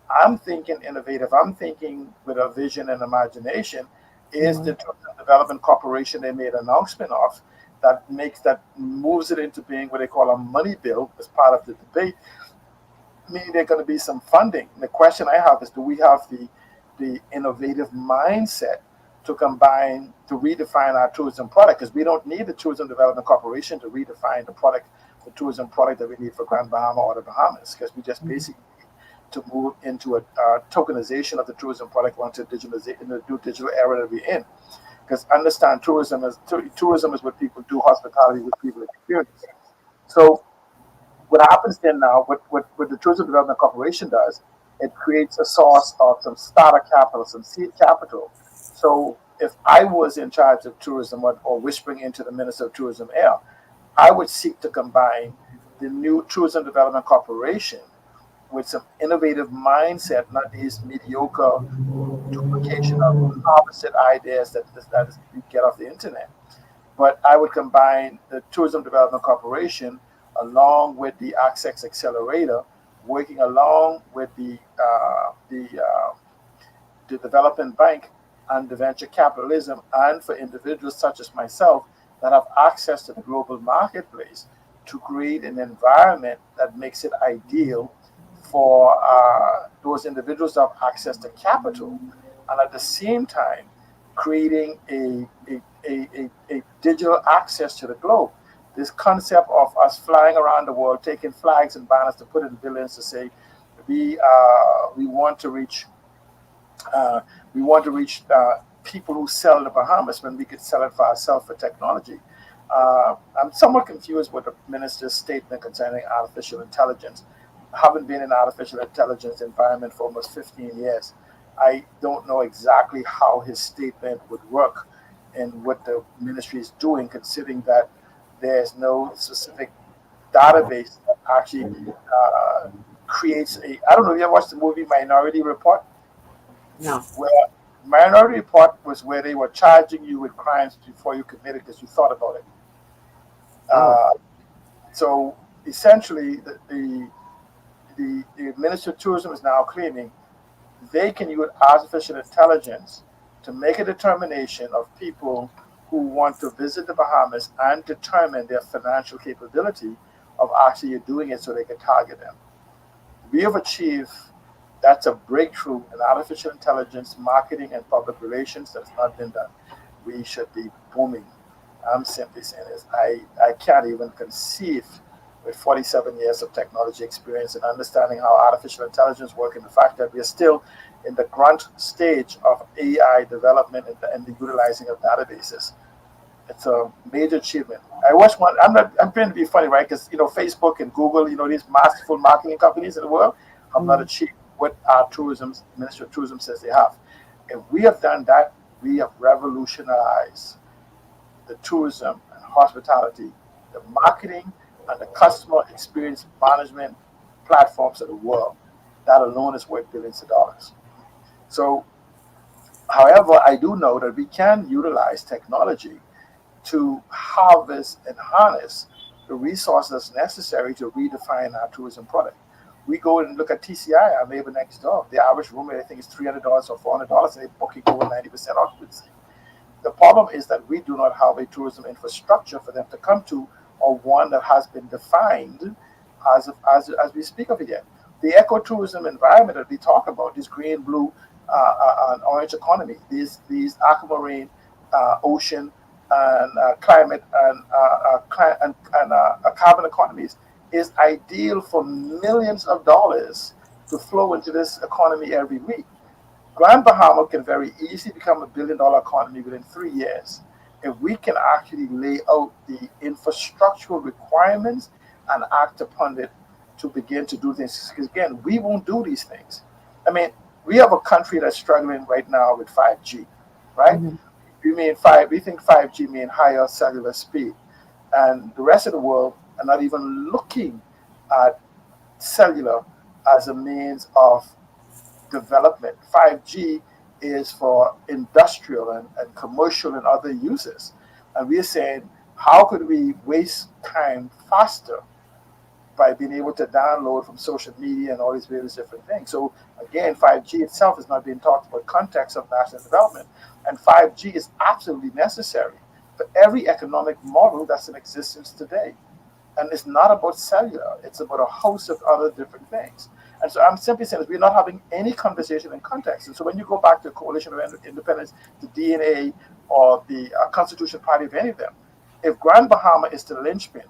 I'm thinking innovative. I'm thinking with a vision and imagination is the Tourism Development Corporation they made an announcement of that moves it into being what they call a money bill as part of the debate, meaning there's going to be some funding. And the question I have is, do we have the innovative mindset to combine, to redefine our tourism product? Because we don't need the Tourism Development Corporation to redefine the tourism product that we need for Grand Bahama or the Bahamas, because we just basically need to move into a tokenization of the tourism product onto in the new digital era that we're in. Because understand, tourism is what people do, hospitality what people experience. So what happens then now, what the Tourism Development Corporation does, it creates a source of some starter capital, some seed capital. So if I was in charge of tourism or whispering into the Minister of Tourism air, I would seek to combine the new Tourism Development Corporation with some innovative mindset, not these mediocre duplication of harvested ideas that you get off the internet. But I would combine the Tourism Development Corporation along with the Access Accelerator, working along with the Development Bank and the venture capitalism, and for individuals such as myself that have access to the global marketplace to create an environment that makes it ideal for those individuals that have access to capital, and at the same time creating a digital access to the globe. This concept of us flying around the world, taking flags and banners to put in buildings to say we want to reach people who sell in the Bahamas when we could sell it for ourselves for technology. I'm somewhat confused with the minister's statement concerning artificial intelligence. I haven't been in artificial intelligence environment for almost 15 years. I don't know exactly how his statement would work and what the ministry is doing, considering that there's no specific database that actually creates a. I don't know if you ever watched the movie Minority Report? No. Where Minority Report was where they were charging you with crimes before you committed because you thought about it. So essentially, the Minister of Tourism is now claiming they can use artificial intelligence to make a determination of people who want to visit the Bahamas and determine their financial capability of actually doing it so they can target them. We have achieved, that's a breakthrough in artificial intelligence, marketing, and public relations that's not been done. We should be booming. I'm simply saying this. I can't even conceive with 47 years of technology experience and understanding how artificial intelligence works, and the fact that we are still in the grunt stage of AI development and the utilizing of databases. It's a major achievement. I watched one. I'm trying to be funny, right? Because Facebook and Google, these masterful marketing companies in the world have not achieved what our Ministry of Tourism says they have. If we have done that, we have revolutionized the tourism and hospitality, the marketing and the customer experience management platforms of the world. That alone is worth billions of dollars. So, however, I do know that we can utilize technology to harvest and harness the resources necessary to redefine our tourism product. We go and look at TCI, our neighbor next door. The average room rate, I think, is $300 or $400, and they're booking over 90% occupancy. The problem is that we do not have a tourism infrastructure for them to come to, or one that has been defined as we speak of it yet. The ecotourism environment that we talk about, this green, blue, and orange economy, these aquamarine, ocean, and climate and carbon economies, is ideal for millions of dollars to flow into this economy every week. Grand Bahama can very easily become a $1 billion economy within 3 years if we can actually lay out the infrastructural requirements and act upon it to begin to do things. Because again, we won't do these things. I mean, we have a country that's struggling right now with 5G, right? We think 5G means higher cellular speed, and the rest of the world are not even looking at cellular as a means of development. 5G is for industrial and commercial and other uses. And we're saying, how could we waste time faster by being able to download from social media and all these various different things? So again, 5G itself is not being talked about context of national development. And 5G is absolutely necessary for every economic model that's in existence today. And it's not about cellular, it's about a host of other different things. And so I'm simply saying we're not having any conversation in context. And so when you go back to the Coalition of Independence, the DNA, or the Constitution Party of any of them, if Grand Bahama is the linchpin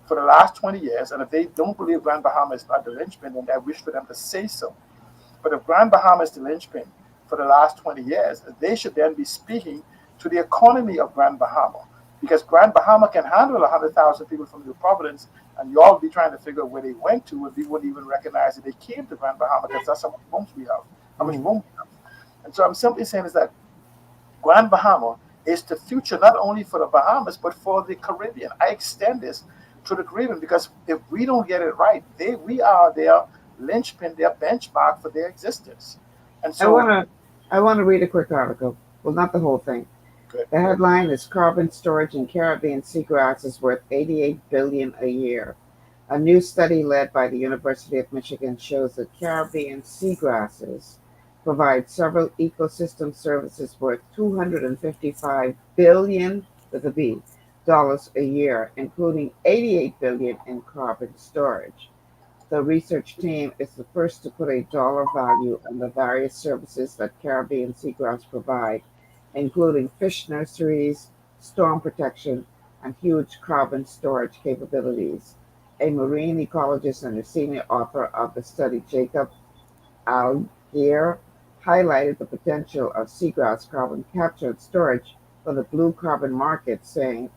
for the last 20 years, and if they don't believe Grand Bahama is not the linchpin, then I wish for them to say so. But if Grand Bahama is the linchpin for the last 20 years, they should then be speaking to the economy of Grand Bahama. Because Grand Bahama can handle 100,000 people from New Providence, and you all be trying to figure out where they went to, and we wouldn't even recognize that they came to Grand Bahama, because that's how much rooms we have, how much room we have. And so I'm simply saying is that Grand Bahama is the future, not only for the Bahamas, but for the Caribbean. I extend this to the Caribbean, because if we don't get it right, we are their linchpin, their benchmark for their existence. And so I want to read a quick article. Well, not the whole thing. The headline is Carbon Storage in Caribbean Seagrass is Worth $88 billion a Year. A new study led by the University of Michigan shows that Caribbean seagrasses provide several ecosystem services worth $255 billion with a B dollars a year, including $88 billion in carbon storage. The research team is the first to put a dollar value on the various services that Caribbean seagrass provide, including fish nurseries, storm protection, and huge carbon storage capabilities. A marine ecologist and the senior author of the study, Jacob Algier, highlighted the potential of seagrass carbon capture and storage for the blue carbon market, saying,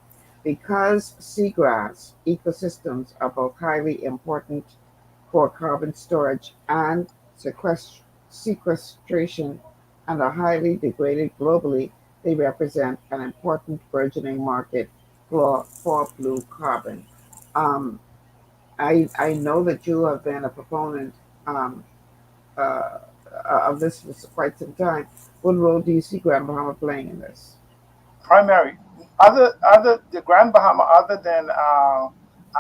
because seagrass ecosystems are both highly important for carbon storage and sequestration and are highly degraded globally, they represent an important burgeoning market for blue carbon. I know that you have been a proponent of this for quite some time. What role do you see Grand Bahama playing in this? Primary. The Grand Bahama, other than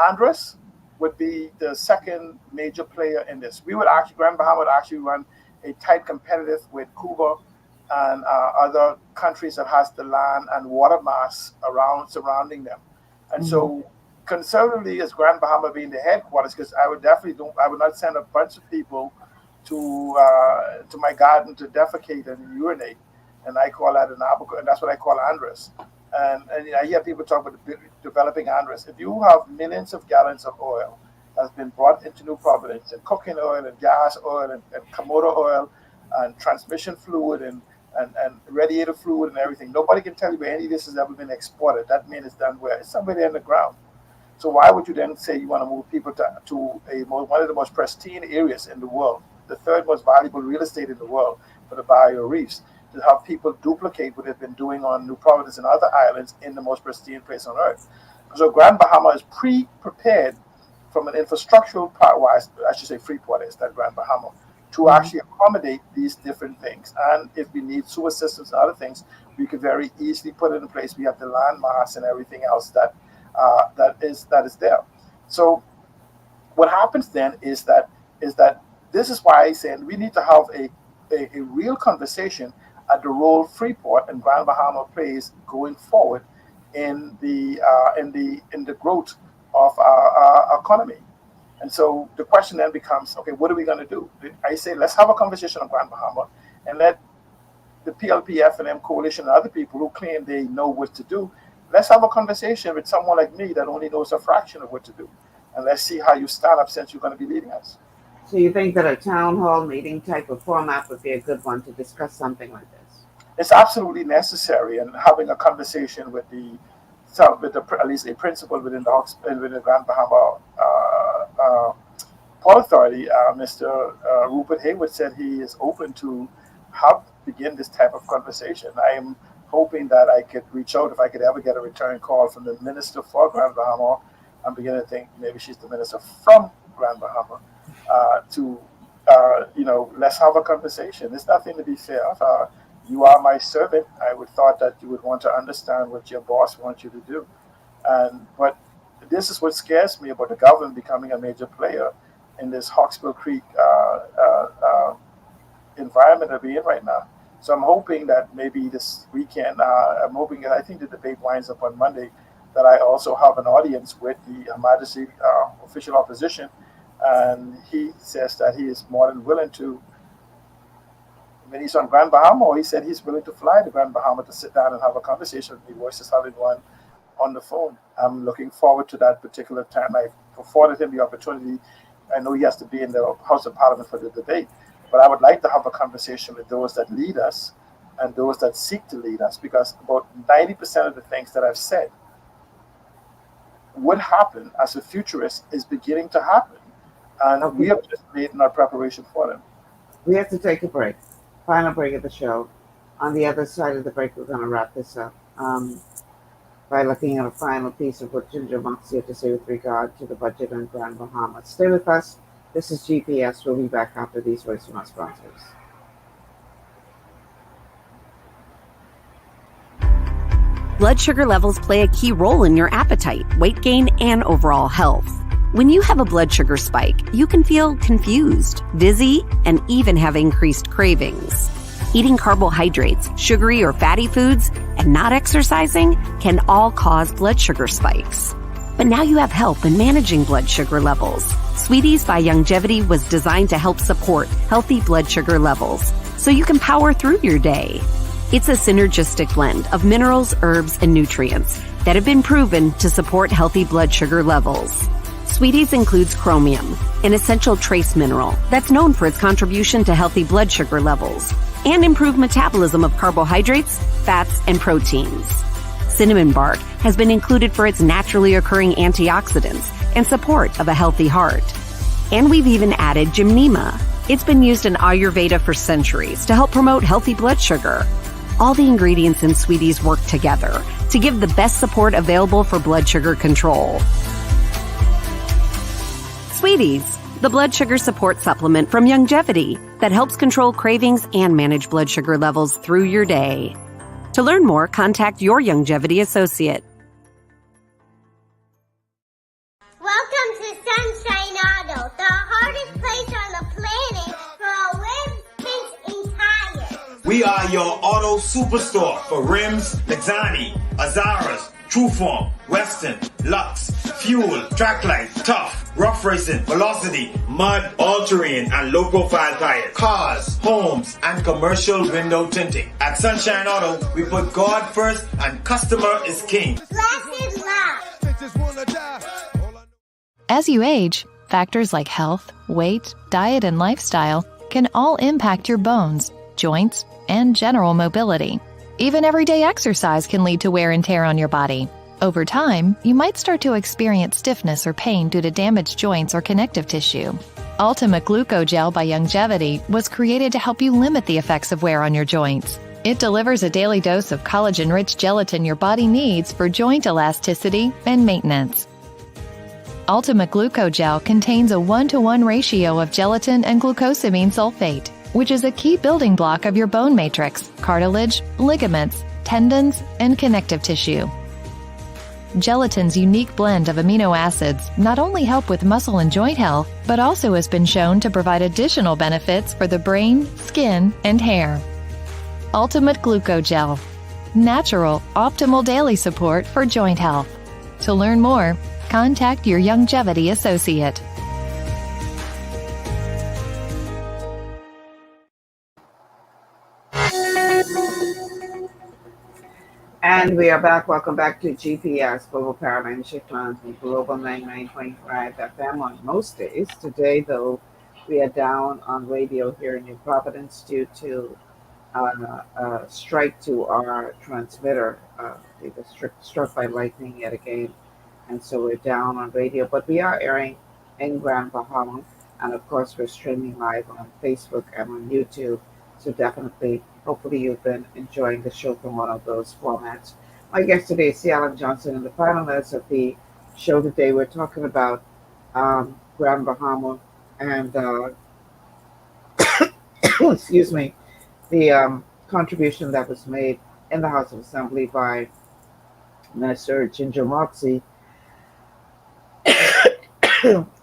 Andros, would be the second major player in this. Grand Bahama would actually run a tight competitive with Cuba and other countries that has the land and water mass surrounding them. And so conservatively, as Grand Bahama being the headquarters, because I would not send a bunch of people to my garden to defecate and urinate, and I call that an albacore, and that's what I call Andros. And I hear people talk about developing Andros. If you have millions of gallons of oil that's been brought into New Providence, and cooking oil and gas oil and Komodo oil and transmission fluid and and radiator fluid and everything. Nobody can tell you where any of this has ever been exported. That means it's done where? It's somewhere there in the ground. So why would you then say you want to move people to one of the most pristine areas in the world, the third most valuable real estate in the world for the barrier reefs, to have people duplicate what they've been doing on New Providence and other islands in the most pristine place on earth? So Grand Bahama is prepared from an infrastructural part, wise, I should say Freeport is that Grand Bahama, to actually accommodate these different things. And if we need sewer systems and other things, we could very easily put it in place. We have the land mass and everything else that is there. So what happens then is that this is why I say we need to have a real conversation at the role Freeport and Grand Bahama plays going forward in the growth of our economy. And so the question then becomes, okay, what are we going to do? I say, let's have a conversation on Grand Bahama and let the PLP, F&M coalition and other people who claim they know what to do, let's have a conversation with someone like me that only knows a fraction of what to do. And let's see how you stand up since you're going to be leading us. So you think that a town hall meeting type of format would be a good one to discuss something like this? It's absolutely necessary, and having a conversation with at least a principal within the Grand Bahama Port Authority, Mr. Rupert Hayward said he is open to begin this type of conversation. I am hoping that I could reach out if I could ever get a return call from the minister for Grand Bahama. I'm beginning to think maybe she's the minister from Grand Bahama let's have a conversation. There's nothing to be fair. You are my servant. I would thought that you would want to understand what your boss wants you to do. But this is what scares me about the government becoming a major player in this Hawksbill Creek environment that we're in right now. So I'm hoping that maybe this weekend, I think the debate winds up on Monday, that I also have an audience with the Her Majesty official opposition. And he says that he is more than willing to, when he's on Grand Bahama, or he said he's willing to fly to Grand Bahama to sit down and have a conversation with me versus having one on the phone. I'm looking forward to that particular time. I afforded him the opportunity. I know he has to be in the House of Parliament for the debate, but I would like to have a conversation with those that lead us and those that seek to lead us, because about 90% of the things that I've said would happen as a futurist is beginning to happen. And we have just made in our preparation for them. We have to take a break. Final break of the show. On the other side of the break, we're going to wrap this up by looking at a final piece of what Ginger Moxie had to say with regard to the budget on Grand Bahama. Stay with us. This is GPS. We'll be back after these words from our sponsors. Blood sugar levels play a key role in your appetite, weight gain, and overall health. When you have a blood sugar spike, you can feel confused, dizzy, and even have increased cravings. Eating carbohydrates, sugary or fatty foods, and not exercising can all cause blood sugar spikes. But now you have help in managing blood sugar levels. Sweeties by Youngevity was designed to help support healthy blood sugar levels so you can power through your day. It's a synergistic blend of minerals, herbs, and nutrients that have been proven to support healthy blood sugar levels. Sweeties includes chromium, an essential trace mineral that's known for its contribution to healthy blood sugar levels and improved metabolism of carbohydrates, fats, and proteins. Cinnamon bark has been included for its naturally occurring antioxidants and support of a healthy heart. And we've even added gymnema. It's been used in Ayurveda for centuries to help promote healthy blood sugar. All the ingredients in Sweeties work together to give the best support available for blood sugar control. Sweeties, the blood sugar support supplement from Youngevity that helps control cravings and manage blood sugar levels through your day. To learn more, contact your Youngevity associate. Welcome to Sunshine Auto, the hardest place on the planet for rims, paints, and tires. We are your auto superstore for rims, Lexani, Azaras, Trueform, Western, Lux, Fuel, Tracklight, Tough, Rough Racing, Velocity, Mud, All-Terrain, and low-profile tires, cars, homes, and commercial window tinting. At Sunshine Auto, we put God first and customer is king. Blasted loud. As you age, factors like health, weight, diet, and lifestyle can all impact your bones, joints, and general mobility. Even everyday exercise can lead to wear and tear on your body. Over time, you might start to experience stiffness or pain due to damaged joints or connective tissue. Ultimate Glucogel by Youngevity was created to help you limit the effects of wear on your joints. It delivers a daily dose of collagen-rich gelatin your body needs for joint elasticity and maintenance. Ultimate Glucogel contains a 1-to-1 ratio of gelatin and glucosamine sulfate, which is a key building block of your bone matrix, cartilage, ligaments, tendons, and connective tissue. Gelatin's unique blend of amino acids not only help with muscle and joint health, but also has been shown to provide additional benefits for the brain, skin, and hair. Ultimate Glucogel. Natural, optimal daily support for joint health. To learn more, contact your Youngevity associate. And we are back. Welcome back to GPS, Global Paradigm Shift on Global 99.5 FM on most days. Today, though, we are down on radio here in New Providence due to a strike to our transmitter. It was struck by lightning yet again. And so we're down on radio. But we are airing in Grand Bahama. And of course, we're streaming live on Facebook and on YouTube. So definitely, hopefully you've been enjoying the show from one of those formats. My guest today is C. Alan Johnson, and the finalists of the show today, we're talking about Grand Bahama and, excuse me, the contribution that was made in the House of Assembly by Minister Ginger Moxie.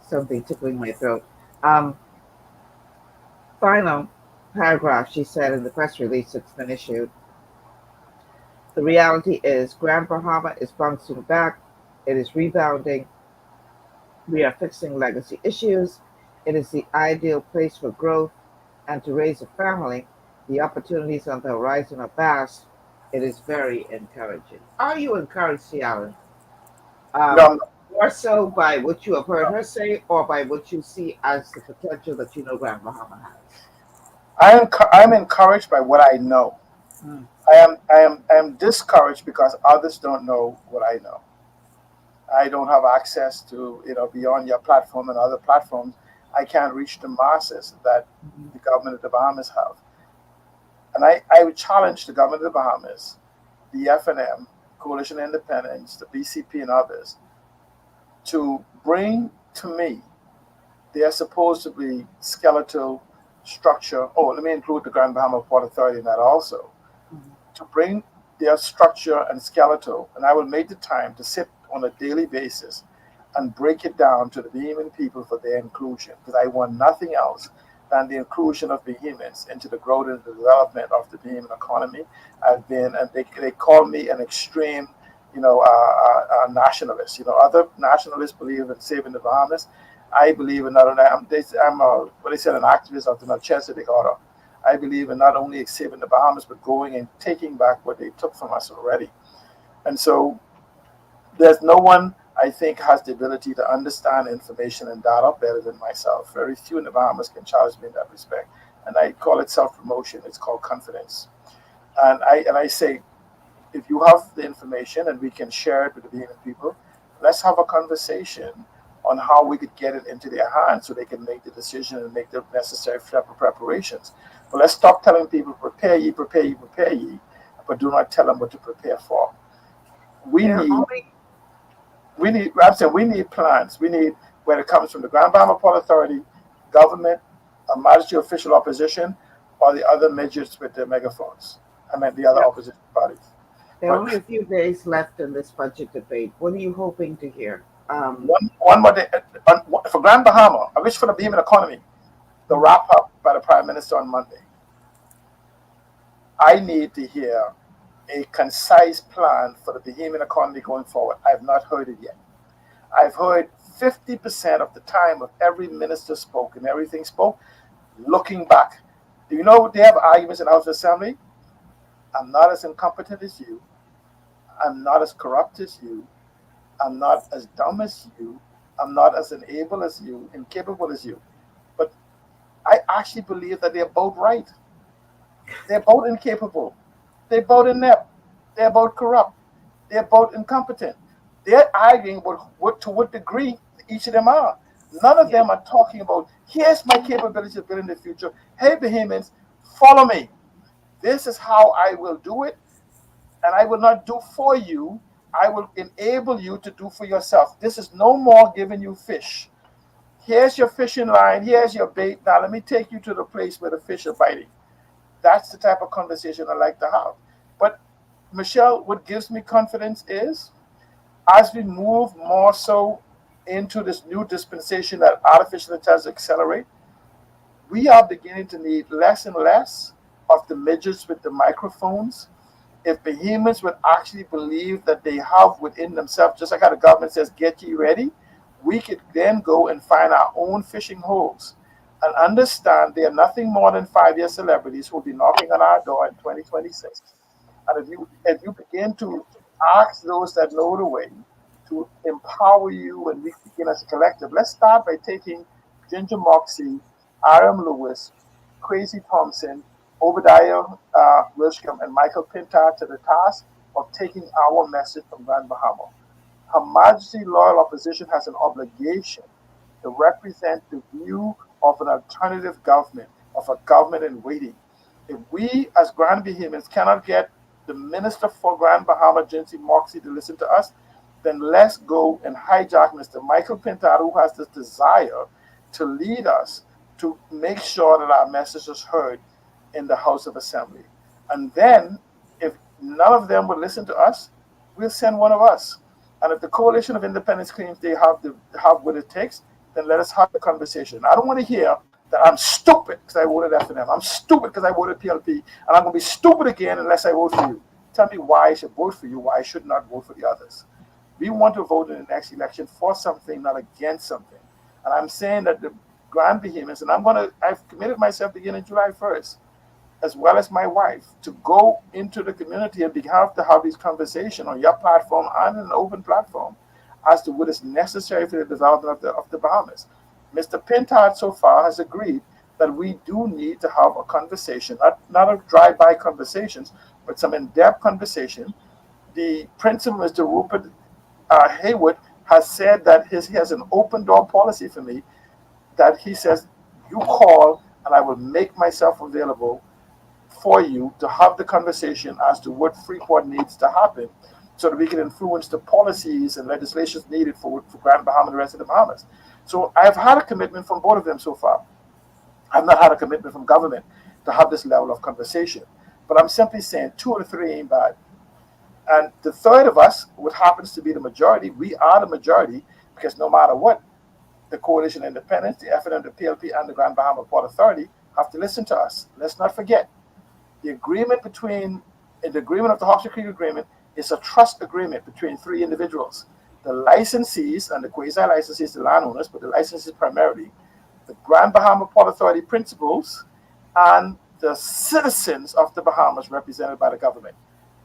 Something tickling my throat. Final paragraph, she said in the press release that's been issued. The reality is Grand Bahama is bouncing back. It is rebounding. We are fixing legacy issues. It is the ideal place for growth and to raise a family. The opportunities on the horizon are vast. It is very encouraging. Are you encouraged, C. Allen? No. More so by what you have heard her say or by what you see as the potential that you know Grand Bahama has? I'm encouraged by what I know. I am discouraged because others don't know what I know. I don't have access to, beyond your platform and other platforms. I can't reach the masses that the government of the Bahamas have. And I would challenge the government of the Bahamas, the FNM, Coalition of Independence, the BCP and others, to bring to me their supposed to be skeletal structure. Oh, let me include the Grand Bahama Port Authority in that also. To bring their structure and skeletal, and I will make the time to sit on a daily basis and break it down to the Bahamian people for their inclusion, because I want nothing else than the inclusion of Bahamians into the growth and the development of the Bahamian economy. I've been, and they call me an extreme, nationalist. Other nationalists believe in saving the Bahamas. I believe in not only, I'm what they said, an activist of the Melchizedek order. I believe in not only saving the Bahamas, but going and taking back what they took from us already. And so there's no one, I think, has the ability to understand information and data better than myself. Very few in the Bahamas can challenge me in that respect. And I call it self-promotion. It's called confidence. And I say, if you have the information and we can share it with the Bahamian people, let's have a conversation on how we could get it into their hands so they can make the decision and make the necessary preparations. But let's stop telling people, prepare ye, but do not tell them what to prepare for. We need plans. We need, whether it comes from the Grand Bahama Port Authority, government, a majesty official opposition, or the other midgets with the megaphones. The other opposition parties. There are only a few days left in this budget debate. What are you hoping to hear? One more day for Grand Bahama. I wish for the Bahamian economy. The wrap up by the Prime Minister on Monday. I need to hear a concise plan for the Bahamian economy going forward. I have not heard it yet. I've heard 50% of the time of every minister spoke and everything spoke, looking back. Do you know they have arguments in the House of Assembly? I'm not as incompetent as you. I'm not as corrupt as you. I'm not as dumb as you. I'm not as unable as you, incapable as you. But I actually believe that they're both right. They're both incapable. They're both inept. They're both corrupt. They're both incompetent. They're arguing to what degree each of them are. None of them are talking about, here's my capability of building the future. Hey, Bahamians, follow me. This is how I will do it, and I will not do for you. I will enable you to do for yourself. This is no more giving you fish. Here's your fishing line. Here's your bait. Now let me take you to the place where the fish are biting. That's the type of conversation I like to have. But Michelle, what gives me confidence is as we move more so into this new dispensation that artificial intelligence accelerate, we are beginning to need less and less of the midgets with the microphones. If Bahamians would actually believe that they have within themselves, just like how the government says, get ye ready, we could then go and find our own fishing holes and understand they are nothing more than 5-year celebrities who will be knocking on our door in 2026. And if you begin to ask those that know the way to empower you and we begin as a collective, let's start by taking Ginger Moxie, Aram Lewis, Crazy Thompson, Obadiah Wilshcombe, and Michael Pintar to the task of taking our message from Grand Bahama. Her Majesty Loyal Opposition has an obligation to represent the view of an alternative government, of a government in waiting. If we as Grand Bahamians cannot get the Minister for Grand Bahama, Ginger Moxie, to listen to us, then let's go and hijack Mr. Michael Pintar, who has this desire to lead us to make sure that our message is heard in the House of Assembly. And then, if none of them would listen to us, we'll send one of us. And if the Coalition of Independence claims they have what it takes, then let us have the conversation. I don't want to hear that I'm stupid because I voted F&M. I'm stupid because I voted PLP. And I'm going to be stupid again unless I vote for you. Tell me why I should vote for you, why I should not vote for the others. We want to vote in the next election for something, not against something. And I'm saying that the Grand Bahamians, and I've committed myself beginning July 1st, as well as my wife, to go into the community and have to have these conversations on your platform and an open platform as to what is necessary for the development of the Bahamas. Mr. Pintard so far has agreed that we do need to have a conversation, not a drive-by conversations, but some in-depth conversation. The principal, Mr. Rupert Haywood, has said that he has an open door policy for me, that he says, you call and I will make myself available for you to have the conversation as to what Freeport needs to happen so that we can influence the policies and legislations needed for Grand Bahama and the rest of the Bahamas. So I've had a commitment from both of them so far. I've not had a commitment from government to have this level of conversation. But I'm simply saying 2 or 3 ain't bad. And the third of us, what happens to be the majority, we are the majority because no matter what, the Coalition of Independence, the FNM, the PLP, and the Grand Bahama Port Authority have to listen to us. Let's not forget, the agreement of the Hawks Creek Agreement is a trust agreement between 3 individuals. The licensees and the quasi-licensees, the landowners, but the licensees primarily, the Grand Bahama Port Authority principals, and the citizens of the Bahamas represented by the government.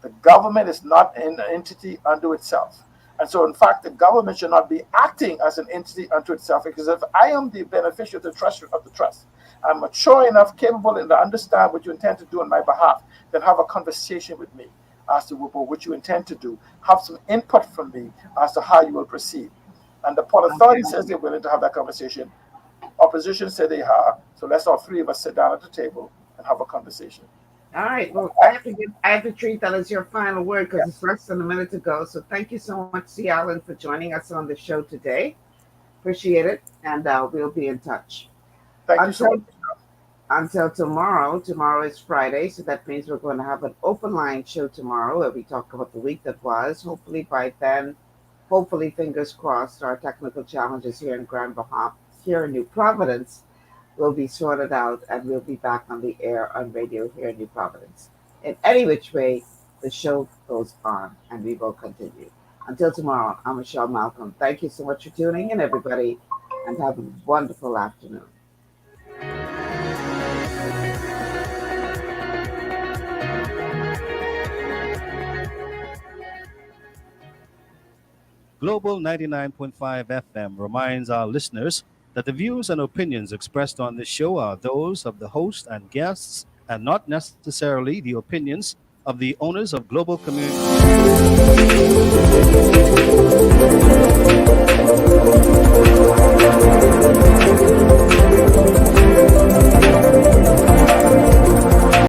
The government is not an entity unto itself. And so, in fact, the government should not be acting as an entity unto itself, because if I am the beneficiary of the trust, I'm mature enough, capable enough to understand what you intend to do on my behalf, then have a conversation with me as to what you intend to do. Have some input from me as to how you will proceed. And the Port Authority says they're willing to have that conversation. Opposition said they are. So let's all 3 of us sit down at the table and have a conversation. All right. Well, I have to treat that as your final word because it's less than a minute to go. So thank you so much, C. Allen, for joining us on the show today. Appreciate it. And we'll be in touch. Thank you so much. Until tomorrow. Tomorrow is Friday, so that means we're going to have an open line show tomorrow where we talk about the week that was. Hopefully by then, fingers crossed, our technical challenges here in Grand Bahama, here in New Providence, will be sorted out and we'll be back on the air on radio here in New Providence. In any which way, the show goes on and we will continue. Until tomorrow, I'm Michelle Malcolm. Thank you so much for tuning in, everybody, and have a wonderful afternoon. Global 99.5 FM reminds our listeners that the views and opinions expressed on this show are those of the host and guests and not necessarily the opinions of the owners of global community.